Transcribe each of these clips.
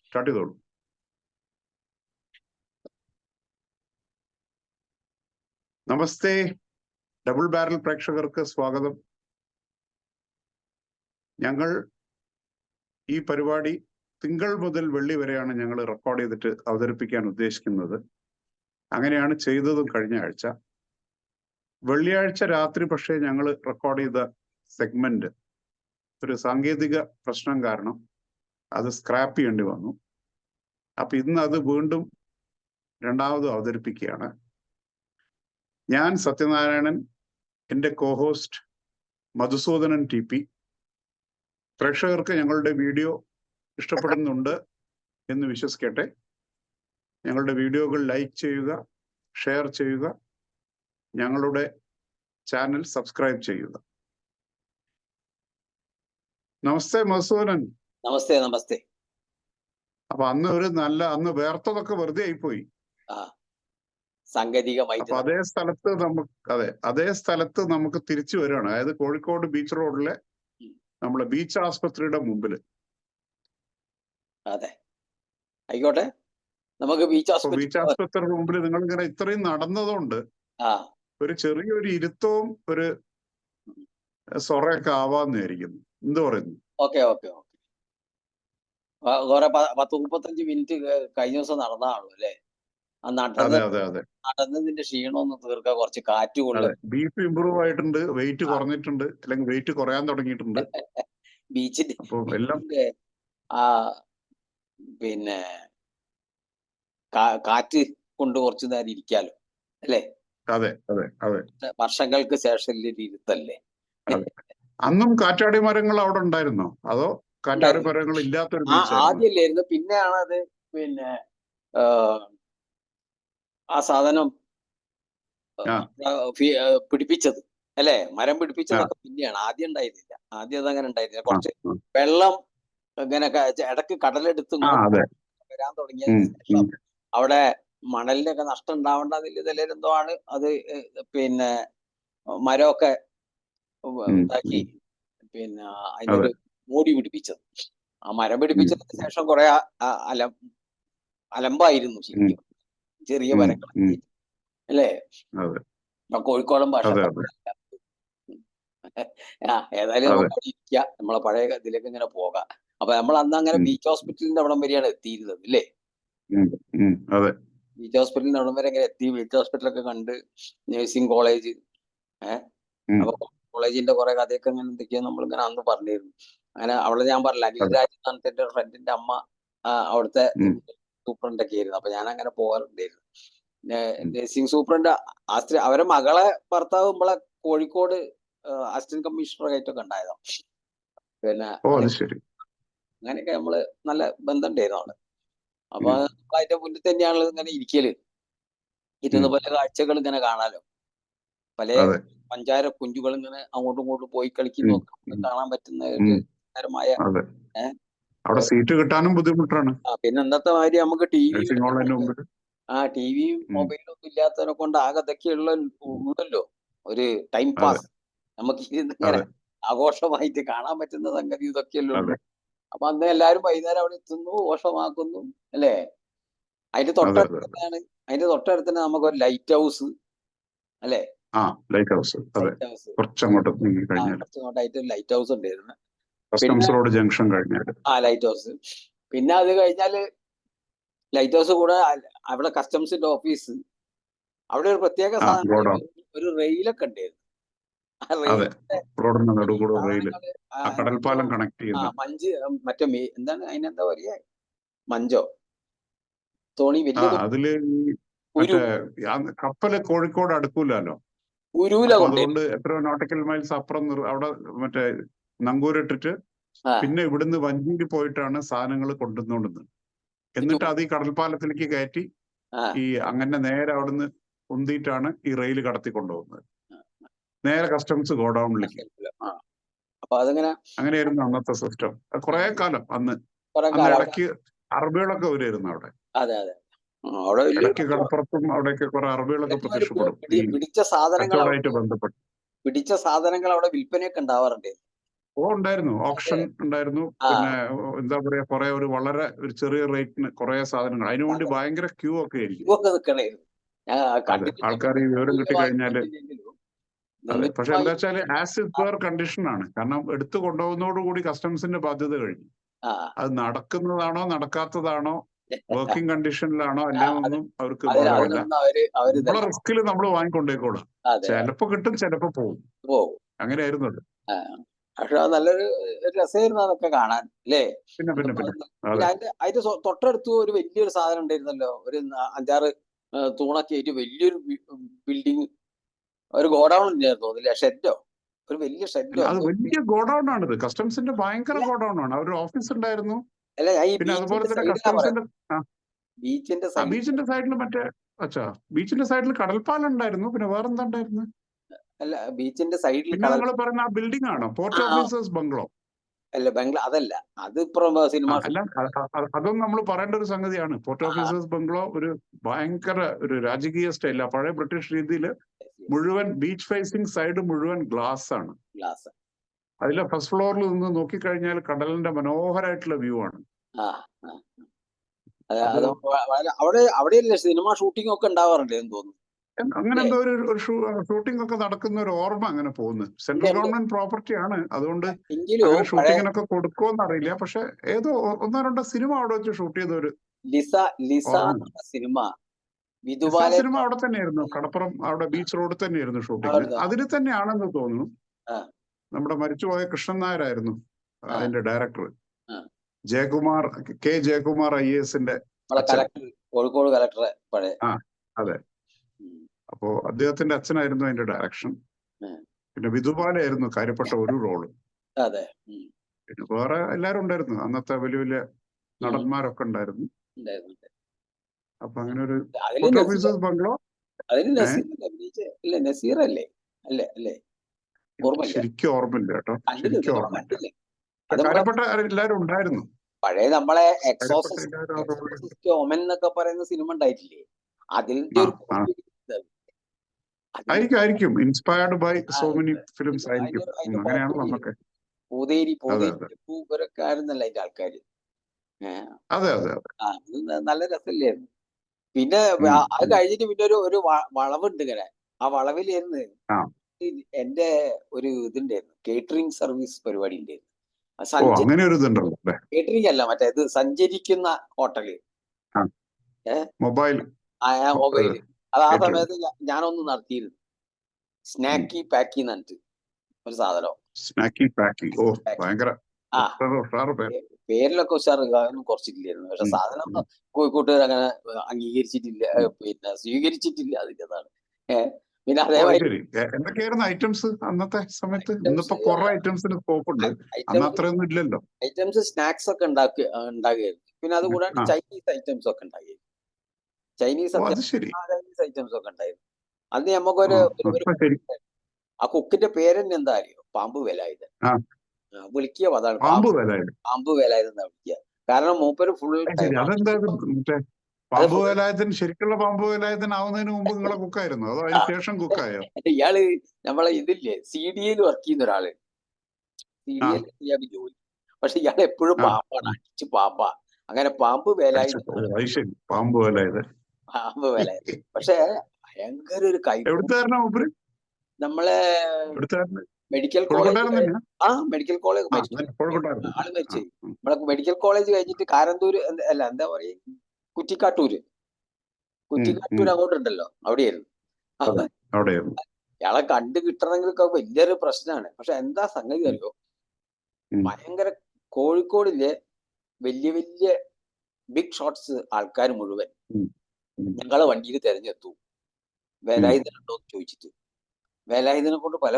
Start ചെയ്തോളൂ. നമസ്തേ, double barrel പ്രേക്ഷകർക്ക് സ്വാഗതം. ഞങ്ങൾ ഈ പരിപാടി തിങ്കൾ മുതൽ വെള്ളി വരെയാണ് ഞങ്ങൾ റെക്കോർഡ് ചെയ്തിട്ട് അവതരിപ്പിക്കാൻ ഉദ്ദേശിക്കുന്നത്. അങ്ങനെയാണ് ചെയ്തതും കഴിഞ്ഞ ആഴ്ച. വെള്ളിയാഴ്ച രാത്രി പക്ഷേ ഞങ്ങൾ റെക്കോർഡ് ചെയ്ത സെഗ്മെന്റ് ഒരു സാങ്കേതിക പ്രശ്നം കാരണം അത് സ്ക്രാപ്പ് ചെയ്യേണ്ടി വന്നു. അപ്പൊ ഇന്ന് അത് വീണ്ടും രണ്ടാമത് അവതരിപ്പിക്കുകയാണ്. ഞാൻ സത്യനാരായണൻ, എൻ്റെ കോഹോസ്റ്റ് മധുസൂദനൻ TP. പ്രേക്ഷകർക്ക് ഞങ്ങളുടെ വീഡിയോ ഇഷ്ടപ്പെടുന്നുണ്ട് എന്ന് വിശ്വസിക്കട്ടെ. ഞങ്ങളുടെ വീഡിയോകൾ ലൈക്ക് ചെയ്യുക, ഷെയർ ചെയ്യുക, ഞങ്ങളുടെ ചാനൽ സബ്സ്ക്രൈബ് ചെയ്യുക. നമസ്തേ മധുസൂദനൻ. നമസ്തേ. നമസ്തേ. അപ്പൊ അന്ന് വേർത്തതൊക്കെ വെറുതെ ആയിപ്പോയി. സാങ്കേതികമായി അപ്പൊ അതേ സ്ഥലത്ത് നമുക്ക് തിരിച്ചു വരികയാണ്. അതായത് കോഴിക്കോട് ബീച്ച് റോഡിലെ നമ്മളെ ബീച്ച് ആസ്പത്രിയുടെ മുമ്പില്. അതെ, ആയിക്കോട്ടെ. നമുക്ക് ബീച്ച് ആസ്പത്രിയുടെ മുമ്പിൽ നിങ്ങൾ ഇങ്ങനെ ഇത്രയും നടന്നതുകൊണ്ട് ഒരു ചെറിയൊരു ഇരുത്തവും ഒരു സൊറയൊക്കെ ആവാന്നായിരിക്കുന്നു. എന്ത് പറയുന്നു? ഓക്കെ. 10-35 മിനിറ്റ് കഴിഞ്ഞ ദിവസം നടന്നതാണല്ലോ അല്ലേ? നടന്നതിന്റെ ക്ഷീണം ഒന്ന് തീർക്കാൻ കുറച്ച് കാറ്റ് കൊള്ളും. BP ഇമ്പ്രൂവ് ആയിട്ടുണ്ട്, വെയിറ്റ് കുറഞ്ഞിട്ടുണ്ട്, അല്ലെങ്കിൽ വെയിറ്റ് കുറയാൻ തുടങ്ങിയിട്ടുണ്ട്. ബീച്ചിന്റെ പിന്നെ കാറ്റ് കൊണ്ട് കുറച്ചു നേരം ഇരിക്കാലോ അല്ലേ? അതെ. വർഷങ്ങൾക്ക് ശേഷം ഇരുത്തല്ലേ. അന്നും കാറ്റാടി മരങ്ങൾ അവിടെ ഉണ്ടായിരുന്നോ? അതോ കാറ്റാടി മരങ്ങൾ ഇല്ലാത്തൊരു ആദ്യല്ലായിരുന്നു, പിന്നെയാണ് അത് പിന്നെ ആ സാധനം പിടിപ്പിച്ചത് അല്ലേ? മരം പിടിപ്പിച്ചതൊക്കെ പിന്നെയാണ്, ആദ്യം ഉണ്ടായിരുന്നില്ല. ആദ്യം അതങ്ങനെ ഉണ്ടായിരുന്നില്ല. കുറച്ച് വെള്ളം ഇങ്ങനെ ഇടക്ക് കടലെടുത്ത് വരാൻ തുടങ്ങിയതിന് ശേഷം അവിടെ മണലിന്റെ ഒക്കെ നഷ്ടം ഉണ്ടാവേണ്ടതില്ല എന്തോ ആണ് അത് പിന്നെ മരമൊക്കെ ഇതാക്കി പിന്നെ അതിനൊരു മൂടി പിടിപ്പിച്ചത്. ആ മരം പിടിപ്പിച്ചതിന് ശേഷം കുറെ അലമ്പായിരുന്നു ശരിക്കും, ചെറിയ മരങ്ങൾ അല്ലേ? കോഴിക്കോടൻ ഭാഷ. ഏതായാലും നമുക്ക് ഇരിക്കുക, നമ്മളെ പഴയ ഇതിലേക്ക് ഇങ്ങനെ പോകാം. അപ്പൊ നമ്മൾ അന്ന് അങ്ങനെ ബീച്ച് ഹോസ്പിറ്റലിന്റെ അവിടം വരെയാണ് എത്തിയിരുന്നത് അല്ലേ? ബീച്ച് ഹോസ്പിറ്റലിന്റെ അവിടം വരെ ഇങ്ങനെ എത്തി. ബീച്ച് ഹോസ്പിറ്റലൊക്കെ കണ്ട്, നഴ്സിംഗ് കോളേജ്, അപ്പൊ കോളേജിന്റെ കുറെ കഥയൊക്കെ ഇങ്ങനെ എന്തൊക്കെയോ നമ്മളിങ്ങനെ അന്ന് പറഞ്ഞിരുന്നു. അങ്ങനെ അവിടെ ഞാൻ പറഞ്ഞില്ല, അഖിൽരാജ് എന്റെ ഫ്രണ്ടിന്റെ അമ്മ അവിടുത്തെ സൂപ്രണ്ടൊക്കെ ആയിരുന്നു. അപ്പൊ ഞാൻ അങ്ങനെ പോകാറുണ്ടായിരുന്നു. നഴ്സിംഗ് സൂപ്രണ്ട് അവരെ മകളെ ഭർത്താവ് നമ്മളെ കോഴിക്കോട് അസിസ്റ്റന്റ് കമ്മീഷണർ ആയിട്ടൊക്കെ ഉണ്ടായതോ. പിന്നെ അങ്ങനെയൊക്കെ നമ്മള് നല്ല ബന്ധം ഉണ്ടായിരുന്നു അവിടെ. അപ്പൊ അതിന്റെ മുന്നിൽ തന്നെയാണ് ഇങ്ങനെ ഇരിക്കല്. ഇരുന്ന് പല കാഴ്ചകൾ ഇങ്ങനെ കാണാലോ. പല പഞ്ചാര കുഞ്ചുകൾ ഇങ്ങനെ അങ്ങോട്ടും ഇങ്ങോട്ടും പോയി കളിക്കുന്നൊക്കെ കാണാൻ പറ്റുന്ന ഒരു തരമായ സീറ്റ് കിട്ടാനും ബുദ്ധിമുട്ടാണ്. പിന്നെ ഇന്നത്തെ മാതിരി നമുക്ക് ടിവിയും മൊബൈലും ഒന്നും ഇല്ലാത്തതിനെ കൊണ്ട് ആകെ ഇതൊക്കെ ഉള്ളല്ലോ ഒരു ടൈം പാസ്. നമുക്ക് ഇങ്ങനെ ആഘോഷമായിട്ട് കാണാൻ പറ്റുന്ന സംഗതി ഇതൊക്കെയല്ലോ ഉള്ളൂ. അപ്പൊ അന്ന് എല്ലാവരും വൈകുന്നേരം അവിടെ എത്തുന്നു, ഘോഷമാക്കുന്നു അല്ലേ? അതിന്റെ തൊട്ടടുത്ത് തന്നെ നമുക്കൊരു ലൈറ്റ് ഹൗസ് അല്ലേ? ലൈറ്റ് ഹൗസ് കുറച്ചങ്ങോട്ടായിട്ട് ലൈറ്റ് ഹൗസ് ഉണ്ടായിരുന്നു. ജംഗ്ഷൻ കഴിഞ്ഞാൽ ലൈറ്റ് ഹൗസ്. പിന്നെ അത് കഴിഞ്ഞാല് ലൈറ്റ് ഹൗസ് കൂടെ അവിടെ കസ്റ്റംസിന്റെ ഓഫീസ്, അവിടെ ഒരു പ്രത്യേക സാധനം, ഒരു റെയിലൊക്കെ ഉണ്ടായിരുന്നു. മഞ്ച് മറ്റേ എന്താണ് അതിനെന്താ പറയാ, മഞ്ചോ തോണി, വലിയ കപ്പല് കോഴിക്കോട് അടുക്കൂലോ. അതുകൊണ്ട് എത്ര നോട്ടിക്കൽ മൈൽസ് അപ്പുറം അവിടെ മറ്റേ നങ്കൂരിട്ടിട്ട് പിന്നെ ഇവിടുന്ന് വഞ്ചിയിൽ പോയിട്ടാണ് സാധനങ്ങൾ കൊണ്ടുവന്നുകൊണ്ടിരുന്നത്. എന്നിട്ട് അത് ഈ കടൽപ്പാലത്തിലേക്ക് കയറ്റി അങ്ങനെ നേരെ അവിടുന്ന് ഉന്തിയിട്ടാണ് ഈ റെയിൽ കടത്തി കൊണ്ടുപോകുന്നത്, നേരെ കസ്റ്റംസ് ഗോഡൌണിലേക്ക്. അങ്ങനെയായിരുന്നു അന്നത്തെ സിസ്റ്റം. കുറെ കാലം അന്ന് ഇടയ്ക്ക് അറബികളൊക്കെ വരുമായിരുന്നു അവിടെ. ഇടയ്ക്ക് കടപ്പുറത്തും അവിടെയൊക്കെ കുറെ അറബികളൊക്കെ പ്രത്യക്ഷപ്പെടും കച്ചവടമായിട്ട് ബന്ധപ്പെട്ട്. പിടിച്ച സാധനങ്ങൾ അവിടെ വിൽപ്പനയൊക്കെ ഉണ്ടാവാറുണ്ട്. ഉണ്ടായിരുന്നു. ഓപ്ഷൻ ഉണ്ടായിരുന്നു. പിന്നെ എന്താ പറയാ, ഒരു വളരെ ഒരു ചെറിയ റേറ്റിന് കുറെ സാധനങ്ങൾ. അതിനുവേണ്ടി ഭയങ്കര ക്യൂ ഒക്കെ ആയിരിക്കും. അതെ, ആൾക്കാർ ഈ വിവരം കിട്ടിക്കഴിഞ്ഞാല്. അതെ, പക്ഷെ എന്താ വെച്ചാല് ആസ് ഇസ് പെർ കണ്ടീഷനാണ്. കാരണം എടുത്തു കൊണ്ടുപോകുന്നതോടുകൂടി കസ്റ്റംസിന്റെ ബാധ്യത കഴിഞ്ഞു. അത് നടക്കുന്നതാണോ നടക്കാത്തതാണോ, വർക്കിംഗ് കണ്ടീഷനിലാണോ അല്ലെന്നൊന്നും അവർക്ക് ഭാരമില്ല. നമ്മളെ റിസ്കിൽ നമ്മൾ വാങ്ങിക്കൊണ്ടേക്കോളാം. ചിലപ്പോ കിട്ടും, ചിലപ്പോ പോകും. അങ്ങനെയായിരുന്നു അത്. പക്ഷെ അത് നല്ലൊരു രസമായിരുന്നു അതൊക്കെ കാണാൻ, അല്ലേ? പിന്നെ അതിന്റെ തൊട്ടടുത്ത് ഒരു വലിയൊരു സാധനം ഉണ്ടായിരുന്നല്ലോ, ഒരു 5-6 തൂണൊക്കെ ആയിട്ട് വലിയൊരു ബിൽഡിങ്, ഒരു ഗോഡൌൺ ഉണ്ടായിരുന്നു, അതിലെ ഷെഡോ, ഒരു വലിയ ഷെഡോ. അത് വലിയ ഗോഡൌൺ ആണിത്. കസ്റ്റംസിന്റെ ഭയങ്കര ഗോഡൌൺ ആണ്. അവരുടെ ഓഫീസ് ഉണ്ടായിരുന്നു. അല്ല, പിന്നെ അതുപോലെ തന്നെ കസ്റ്റംസിന്റെ ബീച്ചിന്റെ സൈഡിൽ ബീച്ചിന്റെ സൈഡിൽ കടൽപ്പാലം ഉണ്ടായിരുന്നു. പിന്നെ വേറെന്താ ഉണ്ടായിരുന്നു? അല്ല, ബീച്ചിന്റെ സൈഡിൽ പിന്നെ നിങ്ങൾ പറഞ്ഞ ആ ബിൽഡിംഗ് ആണോ പോർട്ട് ഓഫീസേഴ്സ് ബംഗ്ലോ? അല്ല, ബംഗ്ലാ അതല്ല, അത് സിനിമ അല്ല, അതൊന്നും നമ്മൾ പറയേണ്ട ഒരു സംഗതിയാണ്. പോർട്ട് ഓഫീസേഴ്സ് ബംഗ്ലോ ഒരു ഭയങ്കര ഒരു രാജകീയ സ്റ്റൈല. പഴയ ബ്രിട്ടീഷ് രീതിയിൽ മുഴുവൻ ബീച്ച് ഫേസിംഗ് സൈഡ് മുഴുവൻ ഗ്ലാസ് ആണ്. അതിലെ ഫസ്റ്റ് ഫ്ലോറിൽ നിന്ന് നോക്കിക്കഴിഞ്ഞാൽ കടലിന്റെ മനോഹരമായിട്ടുള്ള വ്യൂ ആണ്. അവിടെയല്ലേ സിനിമ ഷൂട്ടിംഗ് ഒക്കെ ഉണ്ടാവാറുണ്ട് എന്ന് തോന്നുന്നു. അങ്ങനെ എന്തോ ഒരു ഷൂട്ടിംഗ് ഒക്കെ നടക്കുന്ന ഒരു ഓർമ്മ അങ്ങനെ പോകുന്നു. സെൻട്രൽ ഗവൺമെന്റ് പ്രോപ്പർട്ടി ആണ്. അതുകൊണ്ട് അങ്ങനെ ഷൂട്ടിങ്ങിനൊക്കെ കൊടുക്കുമെന്ന് അറിയില്ല. പക്ഷെ ഏതോ 1-2 സിനിമ അവിടെ വെച്ച് ഷൂട്ട് ചെയ്ത ഒരു സിനിമ സിനിമ അവിടെ തന്നെയായിരുന്നു. കടപ്പുറം അവിടെ ബീച്ച് റോഡ് തന്നെയായിരുന്നു ഷൂട്ടിങ്. അതിൽ തന്നെയാണെന്ന് തോന്നുന്നു. നമ്മുടെ മരിച്ചുപോയ കൃഷ്ണൻ നായരായിരുന്നു അതിന്റെ director. Jayakumar, K Jayakumar IAS Kozhikode collector. അതെ. അപ്പോ അദ്ദേഹത്തിന്റെ അച്ഛനായിരുന്നു അതിന്റെ ഡയറക്ഷൻ. പിന്നെ വിധുബാലയായിരുന്നു കാര്യപ്പെട്ട ഒരു റോള്. പിന്നെ വേറെ എല്ലാരും ഉണ്ടായിരുന്നു. അന്നത്തെ വലിയ വലിയ നടന്മാരൊക്കെ ഉണ്ടായിരുന്നു. അപ്പൊ അങ്ങനെ ഒരു പോർട്ട് ഓഫീസേഴ്സ് ബംഗ്ലോ. ശരിക്കും ഓർമ്മയില്ല കേട്ടോ. ശരിക്കും ഓർമ്മയില്ല. കാര്യപ്പെട്ട എല്ലാരും ഉണ്ടായിരുന്നു. പഴയ നമ്മളെ എക്സോസിസ്റ്റ് ഒമൻ എന്നൊക്കെ പറയുന്ന സിനിമ ഉണ്ടായിട്ടില്ലേ, അതിന്റെ ആയിരിക്കും inspired by so many films ആയിരിക്കും. അങ്ങനെയാണ് നമുക്ക് ഇവരൊക്കെ ആയിരുന്നല്ലോ അതിന്റെ ആൾക്കാര്. അതെ അതെ നല്ല രസമില്ലായിരുന്നു. പിന്നെ അത് കഴിഞ്ഞിട്ട് പിന്നെ ഒരു വളവുണ്ട് ഇങ്ങനെ. ആ വളവിലായിരുന്നു എന്റെ ഒരു ഇതുണ്ടായിരുന്നു, കേറ്ററിംഗ് സർവീസ് പരിപാടി ഉണ്ടായിരുന്നു. കേറ്ററിംഗ് അല്ല, മറ്റേ സഞ്ചരിക്കുന്ന ഹോട്ടല്, മൊബൈൽ. അത് ആ സമയത്ത് ഞാനൊന്ന് നടത്തിയിരുന്നു. സ്നാക്കി പാക്കി എന്നിട്ട് ഒരു സാധനം. പേരിലൊക്കെ ഉഷാറൊന്നും കുറച്ചിട്ടില്ലായിരുന്നു. പക്ഷെ സാധനം കോഴിക്കോട്ടുകാർ അങ്ങനെ അംഗീകരിച്ചിട്ടില്ല, പിന്നെ സ്വീകരിച്ചിട്ടില്ല. അതിൻ്റെതാണ്. പിന്നെ അതേമാതിരി ഐറ്റംസ് അന്നത്തെ സമയത്ത് ഐറ്റംസ് സ്നാക്സ് ഒക്കെ ഉണ്ടാകുമായിരുന്നു. പിന്നെ അതുകൂടാണ്ട് ചൈനീസ് ഐറ്റംസ് ഒക്കെ ഉണ്ടായിരുന്നു. ചൈനീസ് ഐറ്റംസ് ഒക്കെ ഉണ്ടായിരുന്നു. അന്ന് നമുക്കൊരു ആ കുക്കിന്റെ പേരെന്നെ എന്താ അറിയോ? പാമ്പ് വേലായുധൻ. വിളിക്കുക അതാണ് പാമ്പ് വേലായുധൻ എന്നാ വിളിക്കുക. കാരണം മൂപ്പര് ഫുൾ ടൈം പാമ്പ് വേലായുധൻ ശരിക്കുള്ള പാമ്പ് വേലായുധൻ ആവുന്നതിന് മുമ്പ് നിങ്ങളെ കുക്കായിരുന്നു, അതോ അതിന് ശേഷം കുക്കായോ? ഇയാള് നമ്മളെ ഇതില്ലേ CDയിൽ വർക്ക് ചെയ്യുന്ന ഒരാള്, CDയിൽ ഇയാൾക്ക് ജോലി. പക്ഷെ ഇയാൾ എപ്പോഴും പാമ്പാണ്, അടിച്ച് പാമ്പാ. അങ്ങനെ പാമ്പ് വേലായുധൻ. പക്ഷെ ഭയങ്കര ഒരു നമ്മളെ മെഡിക്കൽ കോളേജ് മെഡിക്കൽ കോളേജ് ആള് മരിച്ചു. നമ്മളെ മെഡിക്കൽ കോളേജ് കഴിഞ്ഞിട്ട് കാരന്തൂര് അല്ല, എന്താ പറയാ, കുറ്റിക്കാട്ടൂര് അങ്ങോട്ടുണ്ടല്ലോ, അവിടെയായിരുന്നു. ഇയാളെ കണ്ടു കിട്ടണമെങ്കിൽ വലിയൊരു പ്രശ്നമാണ്. പക്ഷെ എന്താ സംഗതി അറിയോ, ഭയങ്കര കോഴിക്കോടിലെ വലിയ വലിയ ബിഗ് ഷോട്ട്സ് ആൾക്കാർ മുഴുവൻ ഞങ്ങളെ വണ്ടിയിൽ തെരഞ്ഞെടുത്തു വേലായുധനുണ്ടോ എന്ന് ചോദിച്ചിട്ട്. വേലായുധനെ കൊണ്ട് പല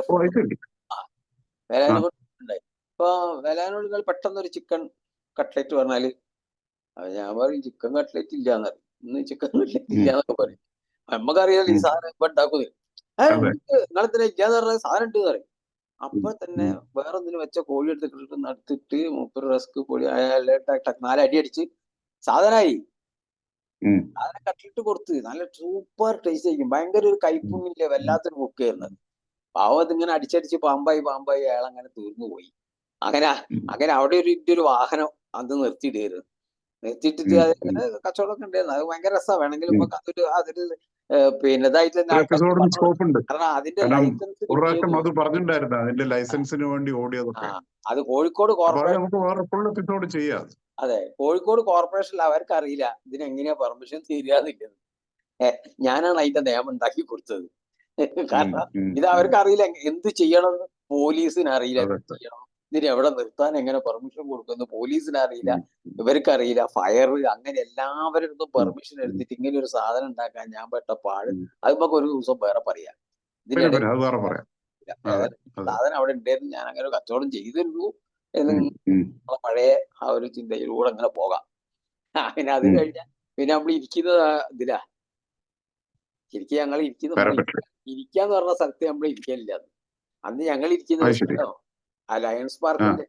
വേലായുധനെ കൊണ്ട് ഉണ്ടായി. ഇപ്പൊ വേലായുധനോട് പെട്ടെന്നൊരു ചിക്കൻ കട്ട്ലറ്റ് പറഞ്ഞാല് ഞാൻ പറയും ചിക്കൻ കട്ട്ലറ്റ് ഇല്ലാന്ന് പറയും. ഇന്ന് ചിക്കൻ കട്ട്ലറ്റ് ഇല്ലാന്നൊക്കെ പറയും. നമ്മക്കറിയാലോ ഈ സാധനം ഇപ്പൊ ഉണ്ടാക്കുന്നത്. നിങ്ങളെന്തിനാ ഇല്ലാന്ന് പറഞ്ഞ സാധനം ഉണ്ട് പറയും. അപ്പൊ തന്നെ വേറൊന്നിന് വെച്ച കോഴി എടുത്തിട്ട് നടത്തിട്ട് 30 റസ്ക് പൊടി 4 അടി അടിച്ച് സാധനമായി. സാധനം കട്ട്ലറ്റ് കൊടുത്ത് നല്ല സൂപ്പർ ടേസ്റ്റ് ആയിരിക്കും. ഭയങ്കര ഒരു കയ്പൊന്നുമില്ല, വല്ലാത്തൊരു കുക്ക് ചെയ്യുന്നത്. പാവം അതിങ്ങനെ അടിച്ചടിച്ച് പാമ്പായി അയാളങ്ങനെ തീർന്നു പോയി. അങ്ങനെ അങ്ങനെ അവിടെ ഒരു വാഹനം അന്ന് നിർത്തിയിട്ടായിരുന്നു. നിർത്തിയിട്ടിട്ട് കച്ചവടമൊക്കെ ഉണ്ടായിരുന്നു. അത് ഭയങ്കര രസമാണ്. വേണമെങ്കിൽ നമുക്ക് അതൊരു പിന്നെ ഇതായിട്ട് തന്നെ ആൾക്കാർ സ്കോപ്പ് ഉണ്ട്. കാരണം അതിന്റെ കാരണം ലൈസൻസ് ഒരു പ്രാവശ്യം അത് പറഞ്ഞിട്ടുണ്ടായിരുന്നു, അതിന്റെ ലൈസൻസിന് വേണ്ടി ഓടിയതൊക്കെ. അത് കോഴിക്കോട് കോർപ്പറേഷൻ, നമുക്ക് വേറെ ഫുൾ എപ്പിസോഡ് ചെയ്യാം. അതെ, കോഴിക്കോട് കോർപ്പറേഷനിൽ അവർക്ക് അറിയില്ല ഇതിനെങ്ങനെയാ പെർമിഷൻ തരികയെന്നില്ലത്. ഞാനാണ് അതിന്റെ നിയമം ഉണ്ടാക്കി കൊടുത്തത്. കാരണം ഇത് അവർക്ക് അറിയില്ല എന്ത് ചെയ്യണമെന്ന്. പോലീസിന് അറിയില്ല എന്ത് ചെയ്യണം, ഇതിന് എവിടെ നിർത്താൻ, എങ്ങനെ പെർമിഷൻ കൊടുക്കുന്നു പോലീസിന് അറിയില്ല, ഇവർക്കറിയില്ല. ഫയർ, അങ്ങനെ എല്ലാവരും പെർമിഷൻ എടുത്തിട്ട് ഇങ്ങനെ ഒരു സാധനം ഉണ്ടാക്കാൻ ഞാൻ പെട്ട പാട്. അത് നമുക്ക് ഒരു ദിവസം വേറെ പറയാം. ഇതിനിടെ സാധനം അവിടെ ഉണ്ടായിരുന്നു, ഞാൻ അങ്ങനെ കച്ചവടം ചെയ്തിരുന്നു എന്ന് പഴയ ആ ഒരു ചിന്തയിലൂടെ അങ്ങനെ പോകാം. പിന്നെ അത് കഴിഞ്ഞാൽ പിന്നെ നമ്മൾ ഇരിക്കുന്നത് ഇതിലാ. ശരിക്കും ഞങ്ങൾ ഇരിക്കാന്ന് പറഞ്ഞ സ്ഥലത്ത് നമ്മൾ ഇരിക്കലില്ല. അന്ന് ഞങ്ങൾ ഇരിക്കുന്ന ആ ലയൺസ് പാർക്കിന്റെ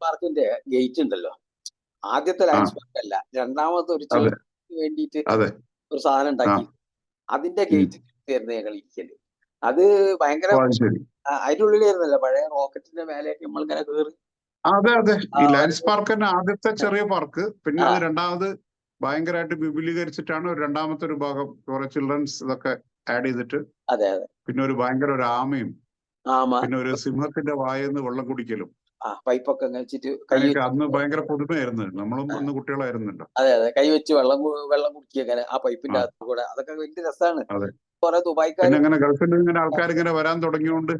പാർക്കിന്റെ ഗേറ്റ് ഉണ്ടല്ലോ, ആദ്യത്തെ ലയൺസ് പാർക്ക് അല്ല, രണ്ടാമത്തെ ഒരു ചെറുതിന് വേണ്ടിയിട്ട് ഒരു സാധനം ഉണ്ടാക്കി, അതിന്റെ ഗേറ്റ് ആയിരുന്നു ഞങ്ങൾ ഇരിക്കല്. അത് ഭയങ്കര അതിന്റെ ഉള്ളിലായിരുന്നല്ലോ പഴയ റോക്കറ്റിന്റെ മേലേക്ക് നമ്മൾ ഇങ്ങനെ കയറി. അതെ അതെ, ഈ ലയൺസ് പാർക്ക് തന്നെ ആദ്യത്തെ ചെറിയ പാർക്ക്, പിന്നെ അത് രണ്ടാമത് ഭയങ്കരമായിട്ട് വിപുലീകരിച്ചിട്ടാണ് രണ്ടാമത്തെ ഒരു ഭാഗം കുറെ ചിൽഡ്രൻസ് ഇതൊക്കെ ആഡ് ചെയ്തിട്ട്. അതെ അതെ, പിന്നെ ഒരു ഭയങ്കര ഒരു ആമയും, പിന്നെ ഒരു സിംഹത്തിന്റെ വായെന്ന് വെള്ളം കുടിക്കലും, പൈപ്പൊക്കെ വെച്ചിട്ട് അന്ന് ഭയങ്കര പുതുമയായിരുന്നു. നമ്മളും അന്ന് കുട്ടികളായിരുന്നല്ലോ. അതെ അതെ, കൈവച്ച് വെള്ളം കുടിക്കുക ആ പൈപ്പിന്റെ അകത്ത് കൂടെ. അതൊക്കെ വലിയ രസമാണ്. കുറെ ദുബായ്ക്കാർ, പിന്നെ ഗൾഫിൽ നിന്ന് ഇങ്ങനെ ആൾക്കാർ ഇങ്ങനെ വരാൻ തുടങ്ങിയോണ്ട്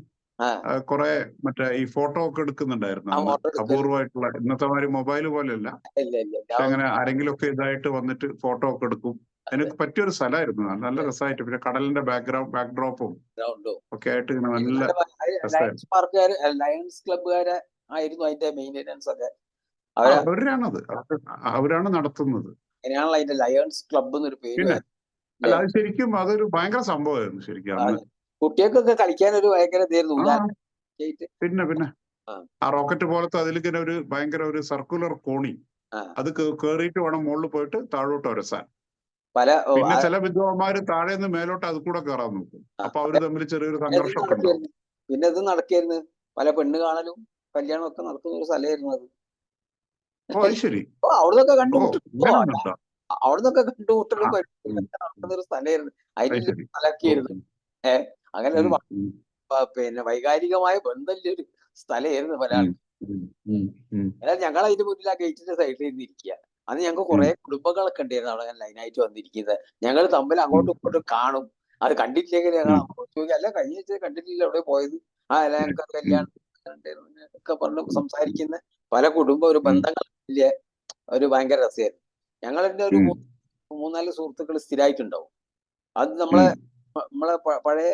കുറെ മറ്റേ ഈ ഫോട്ടോ ഒക്കെ എടുക്കുന്നുണ്ടായിരുന്നു. അപൂർവമായിട്ടുള്ള, ഇന്നത്തെ മാതിരി മൊബൈൽ പോലെയല്ല, അങ്ങനെ ആരെങ്കിലും ഒക്കെ ഇതായിട്ട് വന്നിട്ട് ഫോട്ടോ ഒക്കെ എടുക്കും. എനിക്ക് പറ്റിയൊരു സ്ഥലമായിരുന്നു, നല്ല രസമായിട്ട്. പിന്നെ കടലിന്റെ ബാക്ക്ഡ്രോപ്പും ഒക്കെ ആയിട്ട് ഇങ്ങനെ നല്ല ലയൺസ് പാർക്കുകാര്, ലയൺസ് ക്ലബ്ബുകാര് ആയിരുന്നു അതിന്റെ മെയിൻ്റെനൻസ് ഒക്കെ. അവരാണ് നടത്തുന്നത്. അങ്ങനെയാണല്ലോ അതിന്റെ ലയൺസ് ക്ലബ്ബ് എന്നൊരു പേര്. അല്ല, അത് ശരിക്കും അതൊരു ഭയങ്കര സംഭവമായിരുന്നു ശരിക്കും. കുട്ടികൾക്കൊക്കെ കളിക്കാൻ ഒരു ഭയങ്കര ഇതായിരുന്നു. പിന്നെ ആ റോക്കറ്റ് പോലത്തെ അതിലിങ്ങനെ ഒരു ഭയങ്കര ഒരു സർക്കുലർ കോണി, അത് കേറിയിട്ട് വേണം മുകളിൽ പോയിട്ട് താഴോട്ട് ഉരസാൻ. പിന്നെ ചില വിദ്വാന്മാര് താഴെ നിന്ന് മേലോട്ട് അത് കൂടെ കയറാൻ നോക്കും. അപ്പൊ അവര് തമ്മിൽ ചെറിയൊരു സംഘർഷമൊക്കെ ഉണ്ടാവും. പിന്നെ ഇത് നടക്കായിരുന്നു, പല പെണ്ണ് കാണലും കല്യാണം ഒക്കെ നടക്കുന്ന ഒരു സ്ഥലമായിരുന്നു അത്. ശരി, അവിടുന്നൊക്കെ കണ്ടുമുട്ടലും നടക്കുന്ന ഒരു സ്ഥലമായിരുന്നു. അതിന്റെ സ്ഥലമൊക്കെയായിരുന്നു. അങ്ങനെ ഒരു പിന്നെ വൈകാരികമായ ബന്ധമുള്ള ഒരു സ്ഥലമായിരുന്നു പല ആൾക്കും. എന്നാൽ ഞങ്ങൾ അതിന്റെ മുന്നിൽ ആ ഗേറ്റിന്റെ സൈഡിൽ ഇരുന്ന് ഇരിക്കുക. അന്ന് ഞങ്ങൾക്ക് കുറെ കുടുംബങ്ങളൊക്കെ ഉണ്ടായിരുന്നു അവിടെ ലൈനായിട്ട് വന്നിരിക്കുന്നത്. ഞങ്ങൾ തമ്മിൽ അങ്ങോട്ടും ഇങ്ങോട്ടും കാണും. അത് കണ്ടിട്ടില്ലെങ്കിൽ ഞങ്ങൾ അങ്ങോട്ട് ചോദിക്കും, അല്ല കഴിഞ്ഞ ആഴ്ച കണ്ടിട്ടില്ല, എവിടെ പോയത്, അല്ല ഞങ്ങൾക്ക് കല്യാണം ഒക്കെ പറഞ്ഞ് സംസാരിക്കുന്ന പല ഒരു ബന്ധങ്ങളിലെ ഒരു ഭയങ്കര രസമായിരുന്നു. ഞങ്ങളുടെ ഒരു 3-4 സുഹൃത്തുക്കൾ സ്ഥിരമായിട്ടുണ്ടാവും. അത് നമ്മളെ പഴയ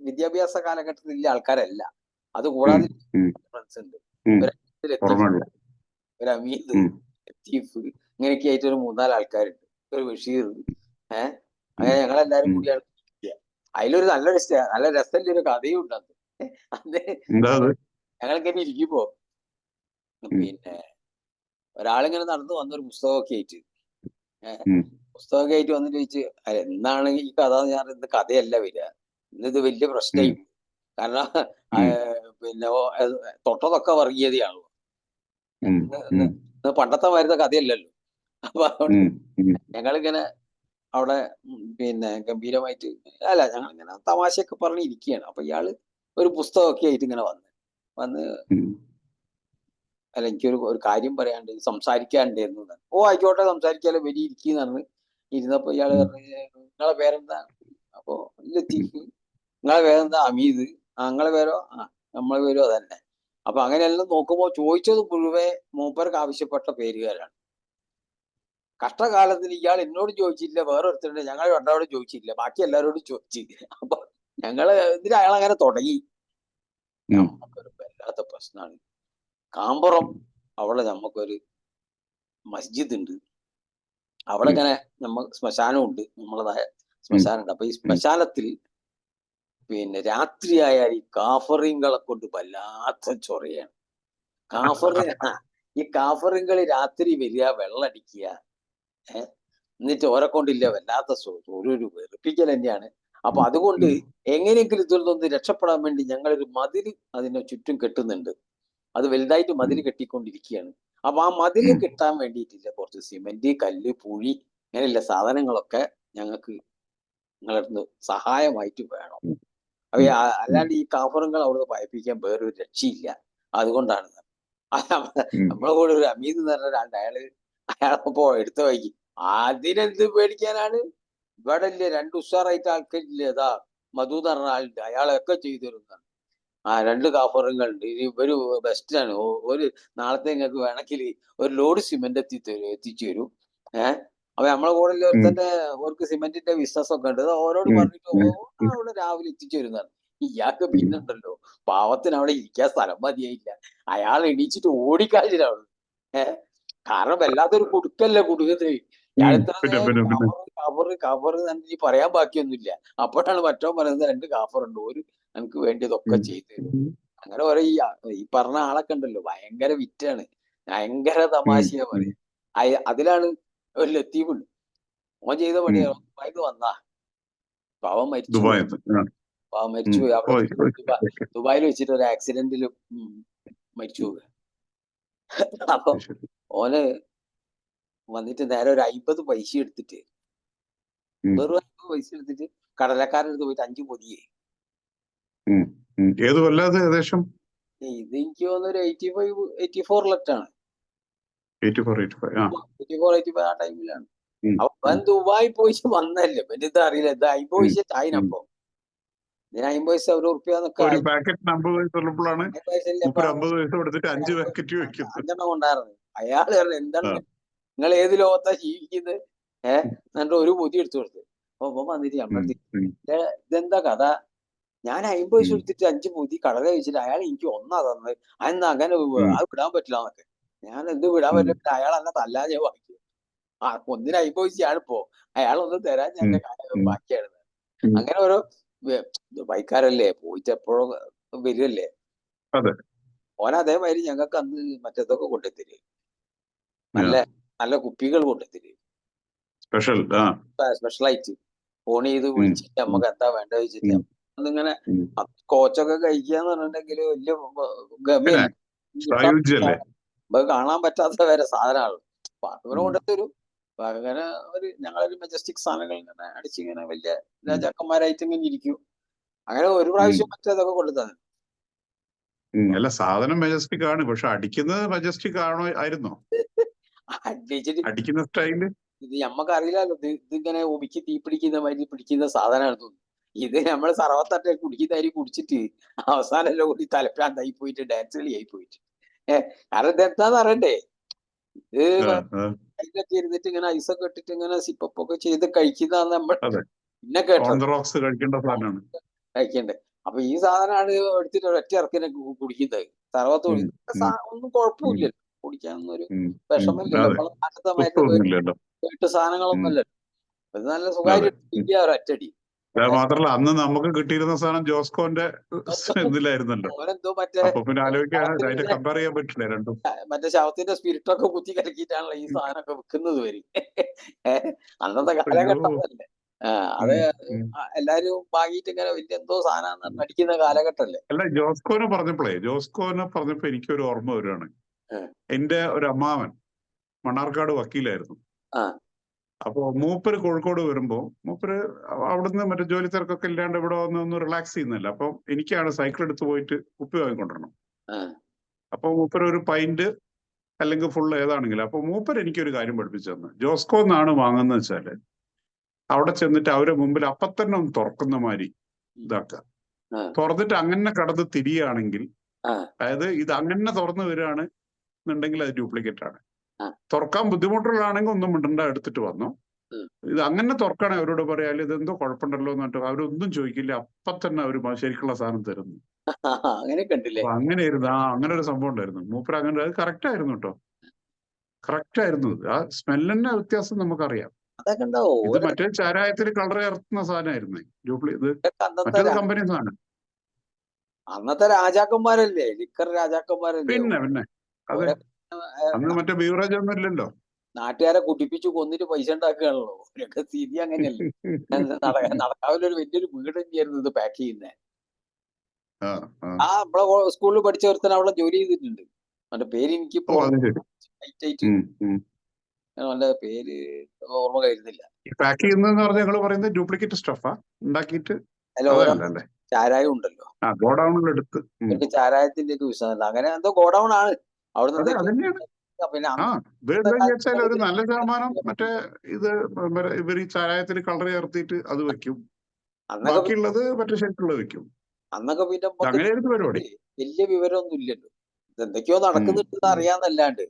വിദ്യാഭ്യാസ കാലഘട്ടത്തിൽ ഇല്ല ആൾക്കാരല്ല. അത് കൂടാതെ ഫ്രണ്ട്സ് ഉണ്ട്, ഒരു അമീദ്, ലത്തീഫ്, ഇങ്ങനെയൊക്കെ ആയിട്ട് ഒരു 3-4 ആൾക്കാരുണ്ട്, ഒരു ബഷീർ. അങ്ങനെ ഞങ്ങളെല്ലാരും കൂടിയാണ്. അതിലൊരു നല്ല രസമുള്ള ഒരു കഥയും ഉണ്ട്. ഞങ്ങളിങ്ങനെ ഇരിക്കുമ്പോ പിന്നെ ഒരാളിങ്ങനെ നടന്നു വന്നൊരു പുസ്തകമൊക്കെ ആയിട്ട് വന്നിട്ട് ചോദിച്ചു, എന്താണ് ഈ കഥ? ഞാൻ ഇന്ന് കഥയല്ല വരിക, ഇന്നിത് വലിയ പ്രശ്നമായി. കാരണം പിന്നെ തൊട്ടതൊക്കെ വർഗീയതയാണല്ലോ, പണ്ടത്തെ വരുന്ന കഥയല്ലല്ലോ. അപ്പൊ ഞങ്ങളിങ്ങനെ അവിടെ പിന്നെ ഗംഭീരമായിട്ട്, അല്ല ഞങ്ങളിങ്ങനെ തമാശയൊക്കെ പറഞ്ഞിരിക്കുകയാണ്. അപ്പൊ ഇയാള് ഒരു പുസ്തകമൊക്കെ ആയിട്ട് ഇങ്ങനെ വന്ന് അല്ല, എനിക്കൊരു കാര്യം പറയാണ്ട്, സംസാരിക്കാണ്ടായിരുന്നു. ആയിക്കോട്ടെ, സംസാരിക്കാലോ, വരി ഇരിക്കുന്ന പറഞ്ഞ് ഇരുന്നപ്പോ ഇയാള് പറഞ്ഞു, നിങ്ങളെ പേരെന്താ? അപ്പൊ ലത്തീഫ്. നിങ്ങളെ പേരെന്താ? അമീദ്. നിങ്ങളെ പേരോ? നമ്മളെ പേരോ അതന്നെ. അപ്പൊ അങ്ങനെയെല്ലാം നോക്കുമ്പോ ചോദിച്ചത് മുഴുവൻ മൂപ്പർക്ക് ആവശ്യപ്പെട്ട പേരുകാരാണ്. കഷ്ടകാലത്തിന് ഇയാൾ എന്നോട് ചോദിച്ചില്ല, വേറൊരുത്തരുണ്ട്, ഞങ്ങൾ രണ്ടാമതും ചോദിച്ചില്ല, ബാക്കി എല്ലാവരോടും ചോദിച്ചു. അപ്പൊ ഞങ്ങള് ഇതിൽ അയാളങ്ങനെ തുടങ്ങി. നമുക്കൊരു വല്ലാത്ത പ്രശ്നമാണ്. കാമ്പുറം അവിടെ നമുക്കൊരു മസ്ജിദ് ഉണ്ട്. അവിടെ ഇങ്ങനെ ശ്മശാനമുണ്ട്, നമ്മളതായ ശ്മശാനമുണ്ട്. അപ്പൊ ഈ ശ്മശാനത്തിൽ പിന്നെ രാത്രിയായാൽ ഈ കാഫറിങ്ങളെ കൊണ്ട് വല്ലാത്ത ചൊറയാണ്. ഈ കാഫറിങ്ങൾ രാത്രി വരിക, വെള്ളടിക്കുക, എന്നിട്ട് ഓരെ കൊണ്ടില്ല വല്ലാത്ത ഒരു വെറുപ്പിക്കൽ തന്നെയാണ്. അപ്പൊ അതുകൊണ്ട് എങ്ങനെയെങ്കിലും ഇതിൽ നിന്ന് രക്ഷപ്പെടാൻ വേണ്ടി ഞങ്ങളൊരു മതില് അതിനെ ചുറ്റും കെട്ടുന്നുണ്ട്. അത് വലുതായിട്ട് മതില് കെട്ടിക്കൊണ്ടിരിക്കുകയാണ്. അപ്പൊ ആ മതില് കെട്ടാൻ വേണ്ടിയിട്ടില്ല കുറച്ച് സിമെന്റ്, കല്ല്, പൂഴി അങ്ങനെയുള്ള സാധനങ്ങളൊക്കെ ഞങ്ങൾക്ക് നിങ്ങളുടെ അടുത്ത് സഹായമായിട്ട് വേണം. അപ്പൊ അല്ലാണ്ട് ഈ കാഫറുകൾ അവിടുന്ന് പയപ്പിക്കാൻ വേറൊരു രക്ഷയില്ല. അതുകൊണ്ടാണ് നമ്മളെ കൂടെ ഒരു അമീദ് എന്ന് പറഞ്ഞ ഒരാളുണ്ട്. അയാളപ്പോ എടുത്ത വൈകി അതിനെന്ത് പേടിക്കാനാണ്? ഇവിടെ ഇല്ലേ 2 ഉഷാറായിട്ട് ആൾക്കാരില്ലേ, അതാ മധു എന്ന് പറഞ്ഞ ആളുണ്ട്, അയാളൊക്കെ ചെയ്തു തരുന്നതാണ്. 2 കാഫറുകളുണ്ട്, ഇവര് ബെസ്റ്റാണ്. ഒരു നാളത്തെ നിങ്ങൾക്ക് വേണമെങ്കിൽ ഒരു ലോഡ് സിമെന്റ് എത്തിച്ചു തരും. അപ്പൊ നമ്മളെ കൂടെ തന്നെ അവർക്ക് സിമെന്റിന്റെ ബിസിനസ് ഒക്കെ ഉണ്ട്. ഓരോട് പറഞ്ഞിട്ട് അവിടെ രാവിലെ എത്തിച്ചു വരുന്നതാണ്. ഇയാൾക്ക് പിന്നുണ്ടല്ലോ പാവത്തിന് അവിടെ ഇരിക്കാൻ സ്ഥലം മതിയായില്ല. അയാൾ എണീച്ചിട്ട് ഓടിക്കാതിരാണ്. കാരണം വല്ലാത്തൊരു കുടുക്കല്ലേ കുടുക്കുന്നത്. ഇയാൾ ഇത്ര കവറ് തന്നെ പറയാൻ ബാക്കിയൊന്നുമില്ല. അപ്പോഴാണ് മറ്റോ പറയുന്നത് 2 കാഫറുണ്ട്, ഒരു എനിക്ക് വേണ്ടിയതൊക്കെ ചെയ്തു തരും. അങ്ങനെ കുറെ ഈ പറഞ്ഞ ആളൊക്കെ ഉണ്ടല്ലോ, ഭയങ്കര വിറ്റാണ്, ഭയങ്കര തമാശയാ പറയും. അതിലാണ് ഒരു ലത്തീഫുണ്ട്. ഓൻ ചെയ്ത പണിയാ. ദുബായിന്ന് വന്നാ പാവം മരിച്ചുപോയി. ദുബായിൽ വെച്ചിട്ട് ഒരു ആക്സിഡന്റിൽ മരിച്ചു പോവുക. അപ്പൊ ഓന് വന്നിട്ട് നേരെ ഒരു 50 പൈസ എടുത്തിട്ട്, വെറും 50 പൈസ എടുത്തിട്ട് കടലക്കാരെടുത്ത് പോയിട്ട് 5 പൊതിയെ. ഏത് കൊല്ലാതെ ഏകദേശം? ഇത് എനിക്ക് തോന്നുന്നു 84 ആ ടൈമിലാണ്. അപ്പൊ ദുബായി പോയിട്ട് വന്നല്ലേ, പിന്നെ ഇത് അറിയില്ല. ഇത് 50 പൈസ ആയിനപ്പോ. ഇതിന് 50 പൈസ ₹1 ഒരു പാക്കറ്റ് 50 പൈസ ഉള്ളപ്പോഴാണ് 50 പൈസ കൊടുത്തിട്ട് 5 പാക്കറ്റ് വെക്കുന്നത്. 5 കൊണ്ടായിരുന്നു. അയാള് പറഞ്ഞു എന്താണ് നിങ്ങൾ ഏത് ലോകത്താ ജീവിക്കുന്നത്? എന്നിട്ട് ഒരു പൊതി എടുത്തു കൊടുത്ത്. അപ്പൊ വന്നിട്ട് ഇതെന്താ കഥ? ഞാൻ 50 പൈസ എടുത്തിട്ട് 5 പൊതി കടല വെച്ചിട്ട് അയാൾ എനിക്ക് 1 തന്നത്. അതെന്താ അങ്ങനെ? അത് വിടാൻ പറ്റില്ല എന്നൊക്കെ. ഞാൻ എന്ത് വിടാൻ പറ്റില്ല? അയാൾ എന്നെ തല്ലാതെ വാങ്ങിക്കും. ഒന്നിന് 50 പൈസയാണ് ഇപ്പോ. അയാളൊന്നും തരാൻ എന്റെ കാര്യം ബാക്കിയാണ്. അങ്ങനെ ഓരോ ദുബായിക്കാരല്ലേ, പോയിട്ട് എപ്പോഴും വരുമല്ലേ. ഓൻ അതേമാതിരി ഞങ്ങൾക്ക് അന്ന് മറ്റേതൊക്കെ കൊണ്ടുത്തരും, നല്ല നല്ല കുപ്പികൾ കൊണ്ടുത്തരും, സ്പെഷ്യലായിട്ട് ഫോൺ ചെയ്ത് വിളിച്ചിട്ട് നമുക്ക് എന്താ വേണ്ട വെച്ചിട്ട് അതിങ്ങനെ കോച്ചൊക്കെ കഴിക്കാന്ന് പറഞ്ഞിട്ടുണ്ടെങ്കിൽ വലിയ ഗമയല്ലേ, കാണാൻ പറ്റാത്ത വരെ സാധനമാണ്. അപ്പൊ അങ്ങനെ കൊണ്ടുത്തരും. അങ്ങനെ ഞങ്ങളൊരു മെജസ്റ്റിക് സാധനങ്ങൾ ഇങ്ങനെ അടിച്ചിങ്ങനെ വലിയ രാജാക്കന്മാരായിട്ട് ഇങ്ങനെ ഇരിക്കും. അങ്ങനെ ഒരു പ്രാവശ്യം മറ്റേതൊക്കെ കൊണ്ടുതന്നെ. അല്ല, സാധനം മെജസ്റ്റിക് ആണ്, പക്ഷെ അടിക്കുന്നത് മെജസ്റ്റിക് ആണോ ആയിരുന്നോ? അടിക്കുന്ന സ്റ്റൈല് ഇത് നമ്മക്ക് അറിയില്ലല്ലോ. ഇതിങ്ങനെ ഒമിക്ക് തീ പിടിക്കുന്ന മാതിരി പിടിക്കുന്ന സാധനമാണ് തോന്നുന്നു. ഇത് നമ്മള് സർവത്തട്ടെ കുടിക്കുന്ന അരി കുടിച്ചിട്ട് അവസാനല്ലോ കൂടി തലപ്രാന്തായി പോയിട്ട് ഡാൻസ് കളിയായി പോയിട്ട്. കാരണം ഇതെന്താന്ന് അറിയണ്ടേ, ഇത് അതിലൊക്കെ ഇരുന്നിട്ട് ഇങ്ങനെ ഐസൊക്കെ ഇട്ടിട്ട് ഇങ്ങനെ സിപ്പൊക്കെ ചെയ്ത് കഴിക്കുന്നതാണ് നമ്മൾ പിന്നെ കേട്ടത്, കഴിക്കണ്ടേ. അപ്പൊ ഈ സാധനമാണ് എടുത്തിട്ട് ഒറ്റ ഇറക്കിനെ കുടിക്കുന്നത്. സർവത്ത് ഒന്നും കുഴപ്പമില്ലല്ലോ, കുടിക്കാനൊന്നും ഒരു വിഷമില്ലല്ലോ. നമ്മളെ നാട്ടത്തെ മരുന്ന് വീട്ടു സാധനങ്ങളൊന്നും അല്ലല്ലോ. ഇത് നല്ല സുഖമായിട്ട് ഒരറ്റടി. മാത്രല്ല അന്ന് നമുക്ക് കിട്ടിയിരുന്ന സാധനം ജോസ്കോന്റെ ഇതിലായിരുന്നല്ലോ. മറ്റേ ശവത്തിന്റെ സ്പിരിറ്റൊക്കെ കുത്തി കലക്കിയിട്ടാണല്ലോ ഈ സാധനമൊക്കെ വിൽക്കുന്നത് വരെ. അന്നത്തെ കാലഘട്ടമല്ലേ. അത് എല്ലാരും വാങ്ങിയിട്ട് ഇങ്ങനെ വലിയ എന്തോ സാധനം അടിക്കുന്ന കാലഘട്ടമല്ലേ. അല്ല, ജോസ്കോനെ പറഞ്ഞപ്പോ എനിക്കൊരു ഓർമ്മ വരികയാണ്. എന്റെ ഒരു അമ്മാവൻ മണ്ണാർക്കാട് വക്കീലായിരുന്നു. അപ്പൊ മൂപ്പര് കോഴിക്കോട് വരുമ്പോ മൂപ്പര് അവിടുന്ന് മറ്റേ ജോലി തിരക്കൊക്കെ ഇല്ലാണ്ട് ഇവിടെ ഒന്ന് റിലാക്സ് ചെയ്യുന്നല്ല. അപ്പൊ എനിക്കാണ് സൈക്കിൾ എടുത്ത് പോയിട്ട് കുപ്പി വാങ്ങിക്കൊണ്ടിരണം. അപ്പൊ മൂപ്പര് ഒരു പൈന്റ് അല്ലെങ്കിൽ ഫുള്ള് ഏതാണെങ്കിലും, അപ്പൊ മൂപ്പര് എനിക്കൊരു കാര്യം പഠിപ്പിച്ചു തന്നു. ജോസ്കോ എന്നാണ് വാങ്ങുന്നത് വെച്ചാല് അവിടെ ചെന്നിട്ട് അവരെ മുമ്പിൽ അപ്പൊ തന്നെ ഒന്ന് തുറക്കുന്ന മാതിരി ഇതാക്കുക. തുറന്നിട്ട് അങ്ങനെ കടന്ന് തിരിയുകയാണെങ്കിൽ, അതായത് ഇത് അങ്ങനെ തുറന്നു വരികയാണ് എന്നുണ്ടെങ്കിൽ അത് ഡ്യൂപ്ലിക്കേറ്റ് ആണ്. തുറക്കാൻ ബുദ്ധിമുട്ടുള്ളതാണെങ്കിൽ ഒന്നും മിണ്ടണ്ട, എടുത്തിട്ട് വന്നു. ഇത് അങ്ങനെ തുറക്കണേ അവരോട് പറയാല് ഇതെന്തോ കുഴപ്പമുണ്ടല്ലോ എന്ന് പറഞ്ഞിട്ട് അവരൊന്നും ചോദിക്കില്ല, അപ്പൊ തന്നെ അവർ ശരിക്കുള്ള സാധനം തരുന്നു. അങ്ങനെയായിരുന്നു. അങ്ങനെ ഒരു സംഭവം ഉണ്ടായിരുന്നു. മൂപ്പർ അങ്ങനെ, അത് കറക്റ്റ് ആയിരുന്നു കേട്ടോ, കറക്റ്റ് ആയിരുന്നു. ആ സ്മെല്ലിന്റെ വ്യത്യാസം നമുക്കറിയാം. ഇത് മറ്റേ ചാരായത്തിൽ കളർ ചേർത്തുന്ന സാധനമായിരുന്നു. ഇത് മറ്റേത് കമ്പനി സാധനം. അന്നത്തെ രാജാക്കന്മാരല്ലേ, ലിക്കർ രാജാക്കന്മാരല്ലേ. പിന്നെ അതെ, അന്ന് മറ്റേ ബീവറേജ് ഒന്നും ഇല്ലല്ലോ. നാട്ടുകാരെ കുടിപ്പിച്ച് കൊന്നിട്ട് പൈസ ഉണ്ടാക്കുകയാണല്ലോ. ഇവരൊക്കെ സ്ഥിതി അങ്ങനെയല്ലേ. നടക്കാവിലൊരു വലിയൊരു വീട് തന്നെയായിരുന്നു ഇത് പാക്ക് ചെയ്യുന്നത്. നമ്മളെ സ്കൂളിൽ പഠിച്ച ഒരുത്തൻ അവിടെ ജോലി ചെയ്തിട്ടുണ്ട്. അവന്റെ പേര് എനിക്കിപ്പോ അവന്റെ പേര് ഓർമ്മ കഴിയുന്നില്ല. പാക്ക് ചെയ്യുന്നതെന്ന് പറഞ്ഞാൽ നിങ്ങൾ പറയുന്നത് ഡ്യൂപ്ലിക്കേറ്റ് സ്റ്റഫാ ഉണ്ടാക്കിയിട്ട്? അല്ല, ചാരായം ഉണ്ടല്ലോ, ഗോഡൌണിലെടുത്ത് ചാരായത്തിന്റെ ഒക്കെ വിഷയമല്ല, അങ്ങനെ എന്തോ ഗോഡൌൺ ആണ് അവിടെ. പിന്നെ ഒരു നല്ല ശതമാനം മറ്റേ ഇത് ഇവർ ഈ ചാരായത്തിന് കളർ ചേർത്തിട്ട് അത് വെക്കും, ബാക്കിയുള്ളത് മറ്റേ ഷെൽഫുള്ളത് വെക്കും. അന്നൊക്കെ പിന്നെ അങ്ങനെയായിരുന്നു പരിപാടി. വലിയ വിവരമൊന്നും ഇല്ലല്ലോ, എന്തൊക്കെയോ നടക്കുന്നുണ്ടെന്ന് അറിയാന്നല്ലാണ്ട്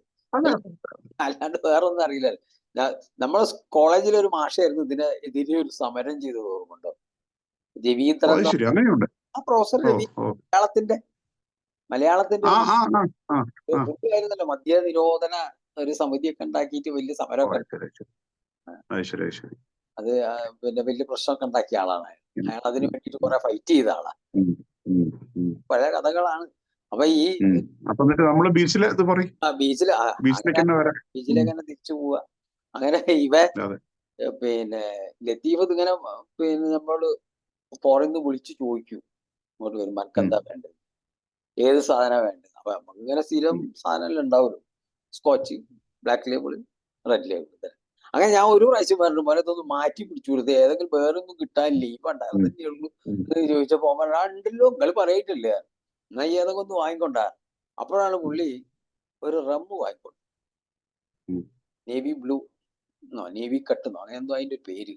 വേറെ ഒന്നും അറിയില്ല. നമ്മളെ കോളേജിലെ ഒരു മാഷായിരുന്നു ഇതിനെ ഒരു സമരം ചെയ്തത് ഓർമ്മയുണ്ടോ? രവീന്ദ്രൻ, ആ പ്രൊഫസർ രവി, മലയാളത്തിന്റെ ആയിരുന്നല്ലോ. മദ്യ നിരോധന ഒരു സമിതിയൊക്കെ ഉണ്ടാക്കിയിട്ട് വലിയ സമരമൊക്കെ, അത് പിന്നെ വലിയ പ്രശ്നമൊക്കെ ഉണ്ടാക്കിയ ആളാണ് അയാൾ. അതിന് വേണ്ടിയിട്ട് കുറെ ഫൈറ്റ് ചെയ്ത ആളാണ്. പഴയ കഥകളാണ്. അപ്പൊ ഈ ബീച്ചിലെങ്ങനെ തിരിച്ചു പോവുക, അങ്ങനെ പിന്നെ ലത്തീഫ് ഇങ്ങനെ പിന്നെ നമ്മള് ഫോറിന്ന് വിളിച്ചു ചോദിക്കും, ഇങ്ങോട്ട് വരുമ്പോ എനിക്ക് എന്താ വേണ്ടത്, ഏത് സാധനം വേണ്ടത്. അപ്പൊ നമുക്ക് ഇങ്ങനെ സ്ഥിരം സാധനമെല്ലാം ഉണ്ടാവുമല്ലോ, scotch, black label, red label. അങ്ങനെ ഞാൻ ഒരു പ്രാവശ്യം പറഞ്ഞു പോലെ ഇതൊന്ന് മാറ്റി പിടിച്ചു കൊടുത്തത്, ഏതെങ്കിലും വേറൊന്നും കിട്ടാനില്ലേ, ഈ പണ്ടാരം തന്നെ ഉള്ളൂ എന്ന് ചോദിച്ചപ്പോ ഉണ്ടല്ലോ, നിങ്ങൾ പറയിട്ടില്ലേ, എന്നാ ഏതൊക്കെ ഒന്ന് വാങ്ങിക്കൊണ്ടാ. അപ്പോഴാണ് പുള്ളി ഒരു റമ്മ് വാങ്ങിക്കൊണ്ട്, നേവി ബ്ലൂ എന്നോ നേവി കട്ട് എന്നോ അങ്ങനെ എന്തോ അതിന്റെ പേര്,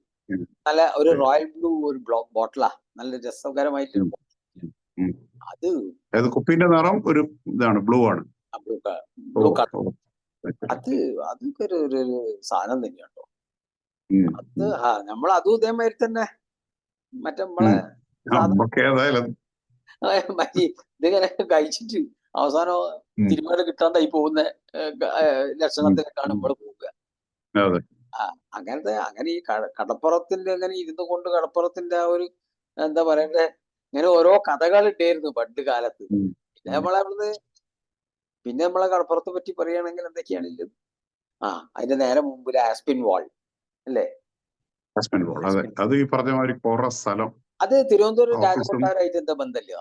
നല്ല ഒരു റോയൽ ബ്ലൂ ഒരു ബോട്ടിലാ, നല്ല രസകരമായിട്ടൊരു ബോട്ടിൽ. അത് കുപ്പിന്റെ നിറം ഒരു ഇതാണ്, ബ്ലൂ ആണ്, ബ്ലൂ കളർ. അതൊക്കെ ഒരു സാധനം തന്നെയാട്ടോ. അത് നമ്മൾ അതും ഇതേമാതിരി തന്നെ മറ്റേ നമ്മളെ ഇതിങ്ങനെ കഴിച്ചിട്ട് അവസാനം തിരുമേട് കിട്ടാണ്ടായി പോകുന്ന ലക്ഷണത്തിലേക്കാണ് നമ്മൾ പോവുക. അങ്ങനെ ഈ കടപ്പുറത്തിന്റെ അങ്ങനെ ഇരുന്നു കൊണ്ട് കടപ്പുറത്തിന്റെ ആ ഒരു എന്താ പറയണ്ടേ, ഇങ്ങനെ ഓരോ കഥകൾ ഉണ്ടായിരുന്നു പണ്ട് കാലത്ത്. പിന്നെ നമ്മളെ കടപ്പുറത്തെ പറ്റി പറയുകയാണെങ്കിൽ എന്തൊക്കെയാണെങ്കിലും അതിന്റെ നേരെ മുമ്പിൽ ആസ്പിൻ വാൾ അല്ലേ? അത് ഈ പറഞ്ഞ മാതിരി കുറെ സ്ഥലം. അത് തിരുവനന്തപുരം രാജകൊട്ടാരമായിട്ട് എന്താ ബന്ധമില്ല?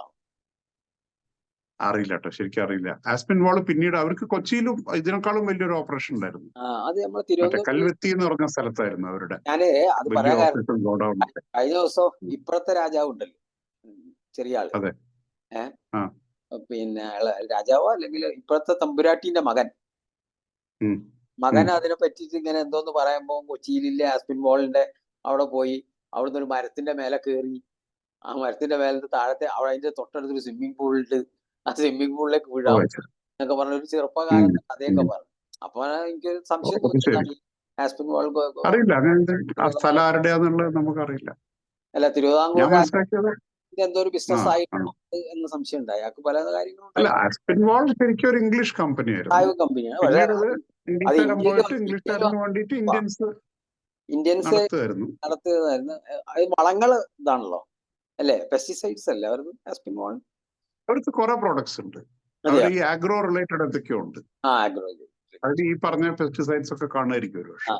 അറിയില്ല കേട്ടോ, ശരിക്കും അറിയില്ല. ആസ്പിൻ വാൾ പിന്നീട് അവർക്ക് കൊച്ചിയിലും ഇതിനേക്കാളും വലിയൊരു ഓപ്പറേഷൻ ഉണ്ടായിരുന്നു. അത് നമ്മൾ തിരുവനന്തപുരം കൽവെത്തി എന്ന് പറഞ്ഞ സ്ഥലത്തായിരുന്നു അവരുടെ. ഞാന് അത് പറയാൻ കഴിഞ്ഞ ദിവസം ഇപ്പുറത്തെ രാജാവ് ഉണ്ടല്ലോ, ചെറിയ ആള്, പിന്നെ രാജാവോ അല്ലെങ്കിൽ ഇപ്പോഴത്തെ തമ്പുരാട്ടിന്റെ മകൻ അതിനെ പറ്റിയിട്ട് ഇങ്ങനെ എന്തോന്ന് പറയുമ്പോ കൊച്ചിയിലില്ലേ ആസ്പിൻ വാളിന്റെ അവിടെ പോയി, അവിടുന്ന് ഒരു മരത്തിന്റെ മേലെ കയറി, ആ മരത്തിന്റെ മേലത്തെ താഴത്തെ അവിടെ അതിന്റെ തൊട്ടടുത്തൊരു സ്വിമ്മിംഗ് പൂൾ ഉണ്ട്, ആ സ്വിമ്മിംഗ് പൂളിലേക്ക് വീഴാം എന്നൊക്കെ പറഞ്ഞ ഒരു ചെറുപ്പകാലത്തെ കഥയൊക്കെ പറഞ്ഞു. അപ്പൊ എനിക്കൊരു സംശയം തോന്നി, ആസ്പിൻ വാൾ അല്ല തിരുവിതാംകൂർ എന്തോ ഒരു ബിസിനസ് ആയിരുന്നു എന്ന സംശയം ഉണ്ടായി. അയാൾക്ക് പല കാര്യങ്ങളും. ശരിക്കും ഒരു ഇംഗ്ലീഷ് കമ്പനിയാണ്. ഇന്ത്യൻസ് നടത്തുകയായിരുന്നു. അത് വളങ്ങൾ ഇതാണല്ലോ അല്ലെ, പെസ്റ്റിസൈഡ്സ് അല്ലേ അവർക്ക് ആസ്പിൻ വാൾ? അവർക്ക് കുറെ പ്രോഡക്ട്സ് ഉണ്ട്, ഈ ആഗ്രോ റിലേറ്റഡ് എന്തൊക്കെയോ ഉണ്ട്. അതിൽ ഈ പറഞ്ഞ പെസ്റ്റിസൈഡ്സ് ഒക്കെ കാണുമായിരിക്കും ഒരു പക്ഷേ.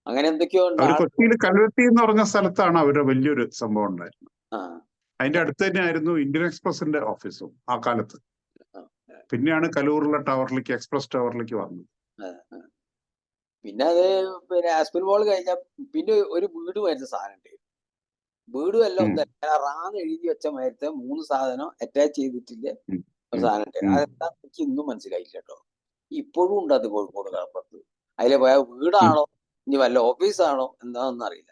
അങ്ങനെ എന്തൊക്കെയോ കൊച്ചിയിൽ കൽവെത്തി എന്ന് പറഞ്ഞ സ്ഥലത്താണ് അവരുടെ വലിയൊരു സംഭവം ഉണ്ടായിരുന്നത്. അതിന്റെ അടുത്ത് തന്നെയായിരുന്നു ഇന്ത്യൻ എക്സ്പ്രസിന്റെ ഓഫീസും ആ കാലത്ത്. പിന്നെയാണ് കലൂറിലെ ടവറിലേക്ക്, എക്സ്പ്രസ് ടവറിലേക്ക് വന്നത്. പിന്നെ അത് പിന്നെ ആസ്പിൻ വാൾ കഴിഞ്ഞ പിന്നെ ഒരു വീട് വരുന്ന സാധനം ഉണ്ട്. വീടും എല്ലാം റാന്ന് എഴുതി വെച്ച മരത്തെ 3 സാധനം അറ്റാച്ച് ചെയ്തിട്ടില്ല ഒരു സാധനം ഉണ്ട്. അതെന്താ എനിക്ക് ഇന്നും മനസ്സിലായില്ല കേട്ടോ. ഇപ്പോഴും ഉണ്ട് അത് കോഴിക്കോട് കടപ്പുറത്ത്. അതിലെ വീടാണോ ഇനി വല്ല ഓഫീസാണോ എന്താണെന്ന് അറിയില്ല.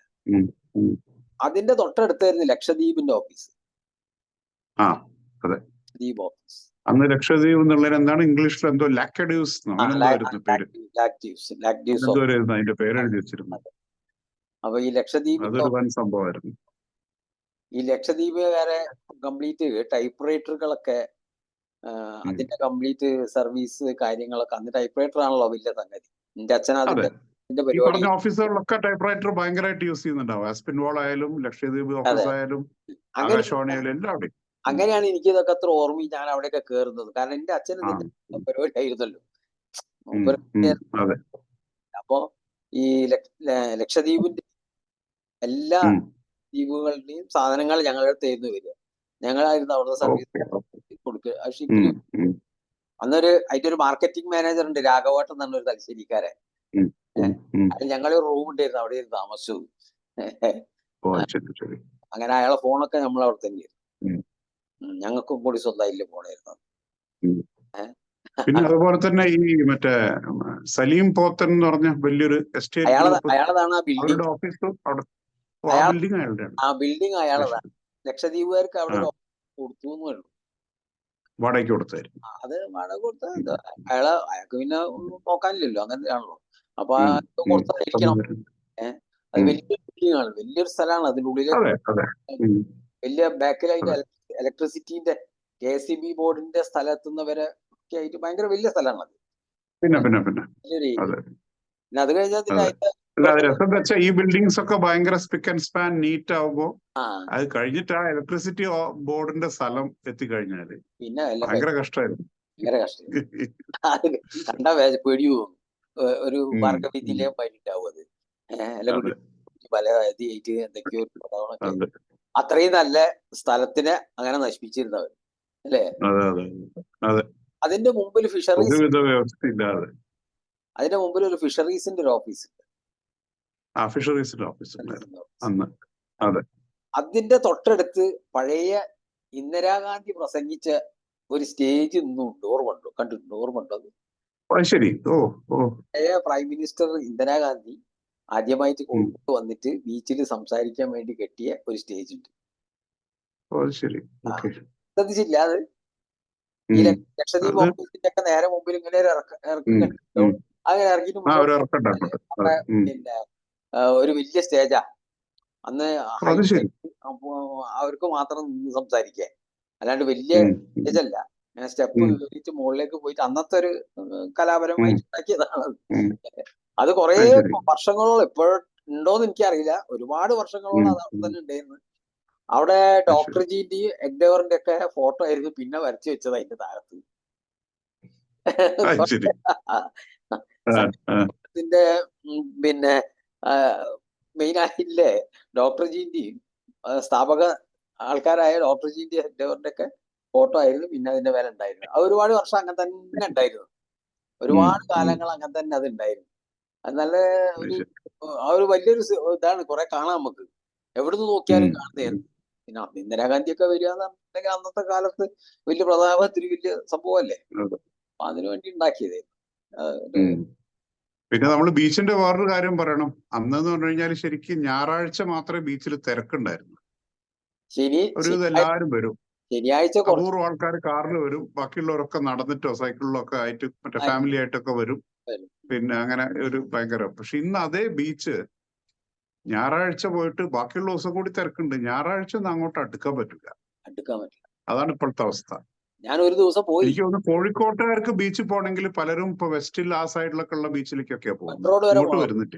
അതിന്റെ തൊട്ടടുത്തായിരുന്നു ലക്ഷദ്വീപിന്റെ ഓഫീസ്. ദ്വീപ് ഓഫീസ്. അന്ന് ലക്ഷദ്വീപ് എന്നുള്ളത് എന്താണ് ഇംഗ്ലീഷിൽ എന്തോ ലാക്ടഡ്യൂസ് അതിന്റെ പേര് എഴുതി വെച്ചിരുന്നത്. അപ്പൊ ഈ ലക്ഷദ്വീപ് സംഭവമായിരുന്നു. ഈ ലക്ഷദ്വീപുകാരെ കംപ്ലീറ്റ് ടൈപ്പ് റൈറ്ററുകളൊക്കെ അതിന്റെ കംപ്ലീറ്റ് സർവീസ് കാര്യങ്ങളൊക്കെ അന്ന് ടൈപ്പ് റൈറ്റർ ആണല്ലോ വലിയ സംഗതി. എന്റെ അച്ഛൻ അതിന്റെ പരിപാടി ഓഫീസുകളിലൊക്കെ ടൈപ്പ് റൈറ്റർ ഭയങ്കരമായിട്ട് യൂസ് ചെയ്യുന്നുണ്ടാവും. ആസ്പിൻ വാൾ ആയാലും ലക്ഷദ്വീപ് ഓഫീസ് ആയാലും ആകാശവാണി ആയാലും എല്ലാവരുടെയും. അങ്ങനെയാണ് എനിക്ക് ഇതൊക്കെ അത്ര ഓർമ്മ ഞാൻ അവിടെയൊക്കെ കയറുന്നത്. കാരണം എന്റെ അച്ഛൻ ഇതിന്റെ പരിപാടി ആയിരുന്നല്ലോ. അപ്പോ ഈ ലക്ഷദ്വീപിന്റെ എല്ലാ ദ്വീപുകളുടെയും സാധനങ്ങൾ ഞങ്ങളുടെ അടുത്ത് ആയിരുന്നു വരിക. ഞങ്ങളായിരുന്നു അവിടുത്തെ സർവീസ് കൊടുക്കുക ഷിപ്പിൽ. അന്നൊരു അതിന്റെ ഒരു മാർക്കറ്റിംഗ് മാനേജർ ഉണ്ട്, രാഘവട്ടം എന്ന് പറഞ്ഞൊരു തലശ്ശേരിക്കാരൻ. അത് ഞങ്ങൾ റൂം ഉണ്ടായിരുന്നു, അവിടെ ഇരുന്ന് താമസിച്ചു. അങ്ങനെ അയാളെ ഫോണൊക്കെ നമ്മൾ അവിടെ തന്നെയായിരുന്നു. ഞങ്ങൾക്കും കൂടി സ്വന്തമായില്ല ഫോണായിരുന്നു. പിന്നെ അതുപോലെ തന്നെ ഈ മറ്റേ സലീം പോത്തൻ എന്ന് പറഞ്ഞ വലിയൊരു എസ്റ്റേറ്റ് അയാളതാണ് ആ ബിൽഡിംഗ്. ഓഫീസ് ബിൽഡിംഗ് അയാളതാണ്. ലക്ഷദ്വീപുകാർക്ക് അവിടെ കൊടുത്തു എന്നേ ഉള്ളൂ, വാടകയ്ക്ക് കൊടുത്തായിരുന്നു. അത് വാടക കൊടുത്ത അയാൾക്ക് പിന്നെ ഒന്നും നോക്കാനില്ലല്ലോ, അങ്ങനത്തെയാണല്ലോ. അപ്പൊ കൊടുത്തായിരിക്കണം. അത് വലിയൊരു ബിൽഡിംഗ് ആണ്, വലിയൊരു സ്ഥലമാണ്. അതിന്റെ ഉള്ളിൽ വലിയ ബാക്കിൽ അതിന്റെ ഇലക്ട്രിസിറ്റിന്റെ KCB ബോർഡിന്റെ സ്ഥലത്തുന്നവരെ ഒക്കെ ആയിട്ട് ഭയങ്കര വലിയ സ്ഥലമാണ് അത്. പിന്നെ അത് കഴിഞ്ഞാൽ രസം വെച്ചാ ഈ ബിൽഡിങ്സ് ഒക്കെ ഭയങ്കര സ്പിക്ക് ആൻഡ് സ്പാൻ നീറ്റ് ആവുമ്പോ അത് കഴിഞ്ഞിട്ട് ആ ഇലക്ട്രിസിറ്റി ബോർഡിന്റെ സ്ഥലം എത്തിക്കഴിഞ്ഞാല് പിന്നെ ഭയങ്കര കഷ്ടമായിരുന്നു. കണ്ട പേടി പോകും. ഒരു മാർഗവിധിയിലെ പൈറ്റാവും അത്. പല എന്തൊക്കെയോ അത്രയും നല്ല സ്ഥലത്തിനെ അങ്ങനെ നശിപ്പിച്ചിരുന്നവർ അല്ലേ. അതിന്റെ മുമ്പിൽ ഫിഷറീസ്, അതിന്റെ മുമ്പിൽ ഒരു ഫിഷറീസിന്റെ ഒരു ഓഫീസ് അതിന്റെ തൊട്ടടുത്ത് പഴയ ഇന്ദിരാഗാന്ധി പ്രസംഗിച്ച ഒരു സ്റ്റേജ് ഇന്നുണ്ട്. ഓർമ്മണ്ടോ? കണ്ടിട്ടുണ്ടോ? ഓർമ്മണ്ടോ അത്? പഴയ പ്രൈം മിനിസ്റ്റർ ഇന്ദിരാഗാന്ധി ആദ്യമായിട്ട് കൊണ്ടുവന്നിട്ട് ബീച്ചിൽ സംസാരിക്കാൻ വേണ്ടി കെട്ടിയ ഒരു സ്റ്റേജ് ഉണ്ട്. ശ്രദ്ധിച്ചില്ല അത്? ഈ ലക്ഷദ്വീപ് ഓഫീസിന്റെ ഒക്കെ നേരെ മുമ്പിൽ ഇങ്ങനെ അങ്ങനെ ഇറങ്ങിയിട്ട് പിന്നെ ഒരു വലിയ സ്റ്റേജാ അന്ന്. അവർക്ക് മാത്രം നിന്ന് സംസാരിക്കാൻ, അല്ലാണ്ട് വലിയ സ്റ്റേജല്ല. ഇങ്ങനെ സ്റ്റെപ്പ് കയറിയിട്ട് മുകളിലേക്ക് പോയിട്ട് അന്നത്തെ ഒരു കലാപരമായിട്ട് ഉണ്ടാക്കിയതാണ്. അത് കുറെ വർഷങ്ങളോളം ഇപ്പോഴുണ്ടോന്ന് എനിക്കറിയില്ല, ഒരുപാട് വർഷങ്ങളോളം അത് അവിടെ തന്നെ ഉണ്ടായിരുന്നു. അവിടെ ഡോക്ടർ ജിന്റെയും എൻഡവറിന്റെ ഒക്കെ ഫോട്ടോ ആയിരുന്നു പിന്നെ വരച്ചു വെച്ചത് അതിന്റെ താഴത്ത്. ഇതിന്റെ പിന്നെ മെയിൻ ആയില്ലേ ഡോക്ടർ ജിന്റെയും സ്ഥാപക ആൾക്കാരായ ഡോക്ടർ ജിന്റെയും എൻഡവറിന്റെ ഒക്കെ ഫോട്ടോ ആയിരുന്നു പിന്നെ അതിന്റെ മേലെ ഉണ്ടായിരുന്നു. അത് ഒരുപാട് വർഷം അങ്ങനെ തന്നെ ഉണ്ടായിരുന്നു, ഒരുപാട് കാലങ്ങൾ അങ്ങനെ തന്നെ അത് ഉണ്ടായിരുന്നു. അത് നല്ല ഒരു വലിയൊരു ഇതാണ്, കുറെ കാണാം നമുക്ക്, എവിടുന്ന് നോക്കിയാലും കാണുന്നതായിരുന്നു. പിന്നെ ഇന്ദിരാഗാന്ധി ഒക്കെ വരിക എന്നുണ്ടെങ്കിൽ അന്നത്തെ കാലത്ത് വലിയ പ്രതാപത്തിന് വലിയ സംഭവമല്ലേ, അപ്പൊ അതിനു വേണ്ടി ഉണ്ടാക്കിയതായിരുന്നു. പിന്നെ നമ്മൾ ബീച്ചിന്റെ വേറൊരു കാര്യം പറയണം. അന്നെന്ന് പറഞ്ഞു കഴിഞ്ഞാൽ ശരിക്കും ഞായറാഴ്ച മാത്രമേ ബീച്ചിൽ തിരക്കുണ്ടായിരുന്നു. എല്ലാവരും വരും. ശനിയാഴ്ച അപൂർവം ആൾക്കാർ കാറിൽ വരും, ബാക്കിയുള്ളവരൊക്കെ നടന്നിട്ടോ സൈക്കിളിലോ ഒക്കെ ആയിട്ട് മറ്റേ ഫാമിലി ആയിട്ടൊക്കെ വരും. പിന്നെ അങ്ങനെ ഒരു ഭയങ്കര. പക്ഷെ ഇന്ന് അതേ ബീച്ച് ഞായറാഴ്ച പോയിട്ട് ബാക്കിയുള്ള ദിവസം കൂടി തിരക്കുണ്ട്, ഞായറാഴ്ച ഒന്നും അങ്ങോട്ട് അടുക്കാൻ പറ്റില്ല. അതാണ് ഇപ്പോഴത്തെ അവസ്ഥ. ഞാൻ ഒരു ദിവസം പോയി. എനിക്ക് തോന്നുന്നു കോഴിക്കോട്ടുകാർക്ക് ബീച്ചിൽ പോകണമെങ്കിൽ പലരും ഇപ്പൊ വെസ്റ്റിൽ ആ സൈഡിലൊക്കെ ഉള്ള ബീച്ചിലേക്കൊക്കെ പോകുന്നത്, ഇങ്ങോട്ട് വരുന്നില്ല.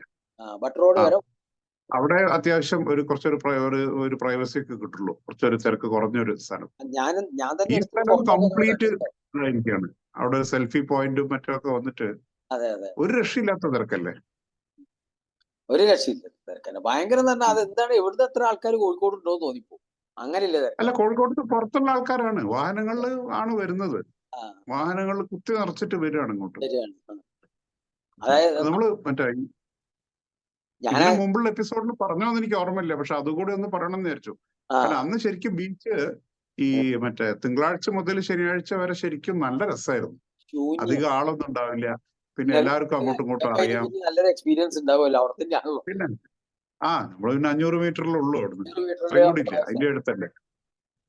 അവിടെ അത്യാവശ്യം കുറച്ചൊരു പ്രൈവസി ഒക്കെ കിട്ടുള്ളൂ, കുറച്ചൊരു തിരക്ക് കുറഞ്ഞൊരു സ്ഥലം. ഈ സ്ഥലം കംപ്ലീറ്റ് ഇതായിരിക്കാണ്. അവിടെ സെൽഫി പോയിന്റും മറ്റൊക്കെ വന്നിട്ട് ഒരു രക്ഷയില്ലാത്ത തിരക്കല്ലേ. ഒരു രക്ഷയില്ല തിരക്കല്ല, ഭയങ്കര തന്നെ. അത് എന്താണ്, എവിടുന്ന് എത്ര ആൾക്കാർ കോഴിക്കോട് ഉണ്ടോ എന്ന് തോന്നിപ്പോ. അങ്ങനെയില്ല, അല്ല കോഴിക്കോട് പുറത്തുള്ള ആൾക്കാരാണ്, വാഹനങ്ങളിൽ ആണ് വരുന്നത്. വാഹനങ്ങൾ കുത്തി നിറച്ചിട്ട് വരികയാണ് ഇങ്ങോട്ട്. നമ്മള് മറ്റേ ഇതിന് മുമ്പുള്ള എപ്പിസോഡിൽ പറഞ്ഞോന്ന് എനിക്ക് ഓർമ്മയില്ല, പക്ഷെ അതുകൂടി ഒന്ന് പറയണം എന്ന് വിചാരിച്ചു. കാരണം അന്ന് ശരിക്കും ബീച്ച് ഈ മറ്റേ തിങ്കളാഴ്ച മുതൽ ശനിയാഴ്ച വരെ ശരിക്കും നല്ല രസമായിരുന്നു. അധികം ആളൊന്നും ഉണ്ടാവില്ല, പിന്നെ എല്ലാവർക്കും അങ്ങോട്ടും ഇങ്ങോട്ടും അറിയാം. നല്ലൊരു എക്സ്പീരിയൻസ് ഉണ്ടാവുമല്ലോ അവിടെ തന്നെ. പിന്നെ നമ്മള് പിന്നെ 500 മീറ്ററിലുള്ളൂ അവിടുന്ന്, അത്രയും കൂടി ഇല്ല, അതിന്റെ അടുത്തല്ലേ.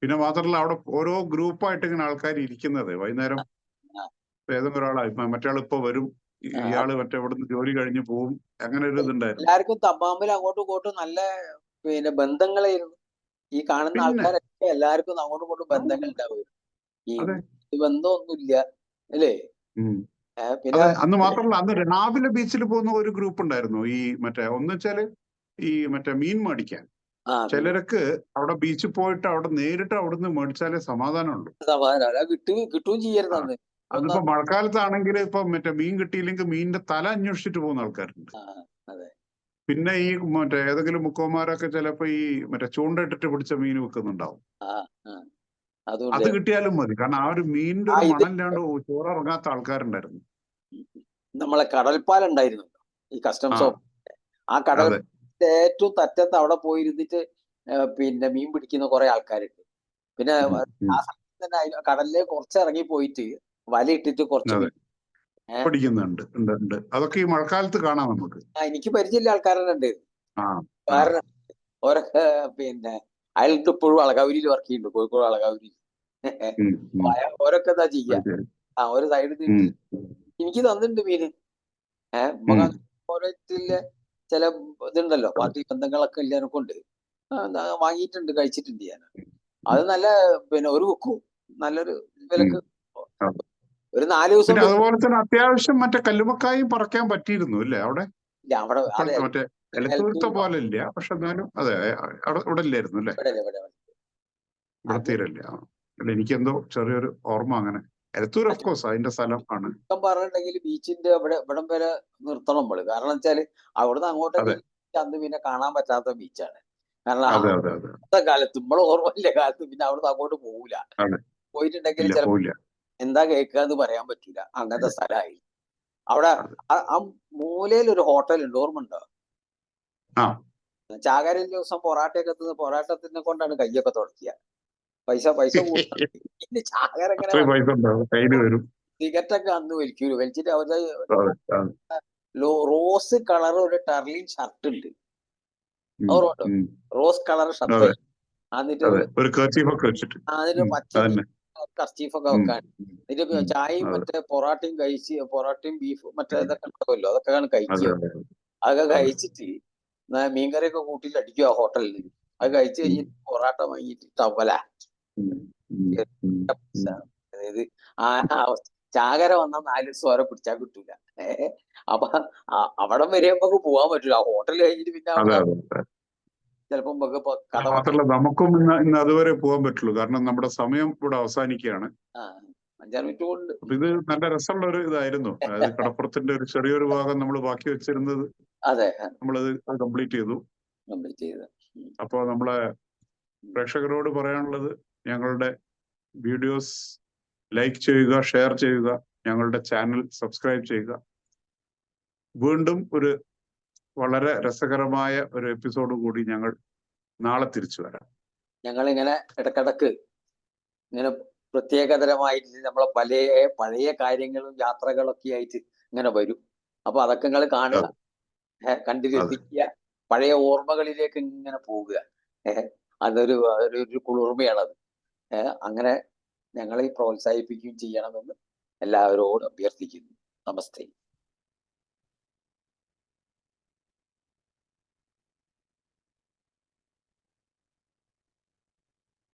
പിന്നെ മാത്രമല്ല അവിടെ ഓരോ ഗ്രൂപ്പായിട്ട് ഇങ്ങനെ ആൾക്കാർ ഇരിക്കുന്നത്. വൈകുന്നേരം ഏതെങ്കിലും ഒരാളായി മറ്റേ ഇപ്പൊ വരും, ഇയാള് മറ്റേ ഇവിടുന്ന് ജോലി കഴിഞ്ഞ് പോവും, അങ്ങനെ ഒരു ഇതുണ്ടായിരുന്നു. എല്ലാവർക്കും തമ്പാമ്പിൽ അങ്ങോട്ടും ഇങ്ങോട്ടും നല്ല പിന്നെ ബന്ധങ്ങളായിരുന്നു. ഈ കാണുന്ന ആൾക്കാരൊക്കെ എല്ലാവർക്കും അങ്ങോട്ടും ഇങ്ങോട്ടും ബന്ധങ്ങൾ ഉണ്ടാവുമായിരുന്നു. ഈ ബന്ധമൊന്നുമില്ല അല്ലേ. പിന്നെ അന്ന് മാത്രമല്ല, അന്ന് രാവിലെ ബീച്ചിൽ പോകുന്ന ഒരു ഗ്രൂപ്പ് ഉണ്ടായിരുന്നു. ഈ മറ്റേ ഒന്ന് വെച്ചാല് ഈ മറ്റേ മീൻ മേടിക്കാൻ ചിലർക്ക് അവിടെ ബീച്ചിൽ പോയിട്ട് അവിടെ നേരിട്ട് അവിടുന്ന് മേടിച്ചാലേ സമാധാനമുള്ളൂ. കിട്ടുകയും ചെയ്യരുത്. അതിപ്പോ മഴക്കാലത്താണെങ്കിൽ ഇപ്പൊ മറ്റേ മീൻ കിട്ടിയില്ലെങ്കിൽ മീനിന്റെ തല അന്വേഷിച്ചിട്ട് പോകുന്ന ആൾക്കാരുണ്ട്. അതെ. പിന്നെ ഈ മറ്റേ ഏതെങ്കിലും മുക്കോമാരൊക്കെ ചിലപ്പോ ഈ മറ്റേ ചൂണ്ടയിട്ടിട്ട് പിടിച്ച മീൻ വെക്കുന്നുണ്ടാവും. അത് കിട്ടിയാലും മതി. കാരണം ആ ഒരു മീനിന്റെ ഒരു മണല്ലാണ്ട് ചോറിറങ്ങാത്ത ആൾക്കാരുണ്ടായിരുന്നു. നമ്മളെ കടൽപ്പാലുണ്ടായിരുന്നു ഈ കസ്റ്റംസ് ഓഫ്. ആ കടൽ ഏറ്റവും തറ്റത്ത് അവിടെ പോയിരുന്നിട്ട് പിന്നെ മീൻ പിടിക്കുന്ന കുറെ ആൾക്കാരുണ്ട്. പിന്നെ ആ സമയത്ത് തന്നെ കടലിലെ കുറച്ചിറങ്ങി പോയിട്ട് വലയിട്ടിട്ട് കുറച്ച് പഠിക്കുന്നുണ്ട്. അതൊക്കെ ഈ മഴക്കാലത്ത് കാണാം നമുക്ക്. എനിക്ക് പരിചയമില്ല ആൾക്കാരുണ്ട്. കാരണം ഓരൊക്കെ പിന്നെ അയാൾക്ക് ഇപ്പോഴും അളകാവൂരിയിൽ വർക്ക് ചെയ്യുന്നുണ്ട്, കോഴിക്കോട് അളകാവൂരിൽ. ഓരൊക്കെ എന്താ ചെയ്യാ, ഒരു സൈഡിൽ നിന്ന് എനിക്ക് തന്നിട്ടുണ്ട് മീന്. ഓരോരുത്തരിലെ ചില ഇതുണ്ടല്ലോ, പാർട്ടി ബന്ധങ്ങളൊക്കെ എല്ലാവരും കൊണ്ട് വാങ്ങിയിട്ടുണ്ട്, കഴിച്ചിട്ടുണ്ട് ഞാൻ. അത് നല്ല പിന്നെ ഒരു വെക്കും നല്ലൊരു വിലക്ക് ഒരു 4 ദിവസം. അതുപോലെ തന്നെ അത്യാവശ്യം മറ്റേ കല്ലുമക്കായും പറക്കാൻ പറ്റിയിരുന്നു അല്ലേ അവിടെ? മറ്റേ എലത്തൂരത്തെ പോലെ ഇല്ല, പക്ഷെ എന്നാലും അതെ ഇവിടെ ഇല്ലായിരുന്നു അല്ലേ? ഇവിടെ തീരല്ല. അല്ല, എനിക്കെന്തോ ചെറിയൊരു ഓർമ്മ അങ്ങനെ. എലത്തൂർ ഓഫ് കോഴ്സ് അതിന്റെ സ്ഥലം ആണ്. പറഞ്ഞിട്ടുണ്ടെങ്കിൽ ബീച്ചിന്റെ ഇവിടം വരെ നിർത്തണം നമ്മള്. കാരണം വെച്ചാല് അവിടുന്ന് അങ്ങോട്ടൊക്കെ അന്ന് പിന്നെ കാണാൻ പറ്റാത്ത ബീച്ചാണ്. കാരണം അന്നത്തെ കാലത്ത് നമ്മളെ ഓർമ്മയില്ല കാലത്ത് പിന്നെ അവിടുന്ന് അങ്ങോട്ട് പോകൂല. പോയിട്ടുണ്ടെങ്കിൽ ചിലപ്പോൾ എന്താ കേൾക്കാന്ന് പറയാൻ പറ്റൂല, അങ്ങനത്തെ സ്ഥലമായി. അവിടെ ആ മൂലയിൽ ഒരു ഹോട്ടൽ ഉണ്ട്, ഓർമ്മ ഉണ്ടോ? ചാകരൻ ദിവസം പൊറാട്ടയൊക്കെ എത്തുന്ന പൊറാട്ടത്തിനെ കൊണ്ടാണ് കയ്യൊക്കെ തുടക്കുക. പൈസ പിന്നെ ചാകര സിഗരറ്റൊക്കെ അന്ന് വലിക്കൂല. വലിച്ചിട്ട് അവരുടെ റോസ് കളർ ഒരു ടെർലിൻ ഷർട്ട് ഉണ്ട്, ഓർമ്മ? റോസ് കളർ ഷർട്ട്, അതിന് പച്ച കർച്ചീഫൊക്കെ വെക്കാൻ. എന്നിട്ട് ചായയും മറ്റേ പൊറാട്ടയും കഴിച്ച്, പൊറാട്ടയും ബീഫും മറ്റേ ഇതൊക്കെ ഉണ്ടാവുമല്ലോ, അതൊക്കെയാണ് കഴിക്കുക. അതൊക്കെ കഴിച്ചിട്ട് മീൻകറിയൊക്കെ കൂട്ടിയിട്ട് അടിക്കുക ഹോട്ടലിൽ. അത് കഴിച്ച് കഴിഞ്ഞിട്ട് പൊറാട്ട വാങ്ങിയിട്ട് ടവല. അതായത് ചാകര വന്നാൽ 4 ദിവസം വരെ പിടിച്ചാൽ കിട്ടൂല. അപ്പൊ അവിടെ വരെ നമുക്ക് പോവാൻ പറ്റൂല. ആ ഹോട്ടൽ കഴിഞ്ഞിട്ട് പിന്നെ ചിലപ്പോ നമുക്കും ഇന്ന് അതുവരെ പോകാൻ പറ്റുള്ളൂ. കാരണം നമ്മുടെ സമയം ഇവിടെ അവസാനിക്കുകയാണ്. 5 മിനിറ്റ് കൊണ്ട്. ഇത് നല്ല രസമുള്ള ഒരു ഇതായിരുന്നു. അതായത് കടപ്പുറത്തിന്റെ ഒരു ചെറിയൊരു ഭാഗം നമ്മൾ ബാക്കി വെച്ചിരുന്നത് നമ്മളത് കംപ്ലീറ്റ് ചെയ്തു. അപ്പോ നമ്മളെ പ്രേക്ഷകരോട് പറയാനുള്ളത്, ഞങ്ങളുടെ വീഡിയോസ് ലൈക്ക് ചെയ്യുക, ഷെയർ ചെയ്യുക, ഞങ്ങളുടെ ചാനൽ സബ്സ്ക്രൈബ് ചെയ്യുക. വീണ്ടും ഒരു വളരെ രസകരമായ ഒരു എപ്പിസോഡ് കൂടി ഞങ്ങൾ നാളെ തിരിച്ചു വരാം. ഞങ്ങൾ ഇങ്ങനെ ഇടക്കിടക്ക് ഇങ്ങനെ പ്രത്യേകതരമായിട്ട് നമ്മളെ പഴയ കാര്യങ്ങളും യാത്രകളൊക്കെ ആയിട്ട് ഇങ്ങനെ വരും. അപ്പൊ അതൊക്കെ നിങ്ങൾ കാണുക, കണ്ടിരിക്കുക, പഴയ ഓർമ്മകളിലേക്ക് ഇങ്ങനെ പോവുക. അതൊരു കുളിർമയാണത്. അങ്ങനെ ഞങ്ങളെ പ്രോത്സാഹിപ്പിക്കുകയും ചെയ്യണമെന്ന് എല്ലാവരോടും അഭ്യർത്ഥിക്കുന്നു. നമസ്തേ.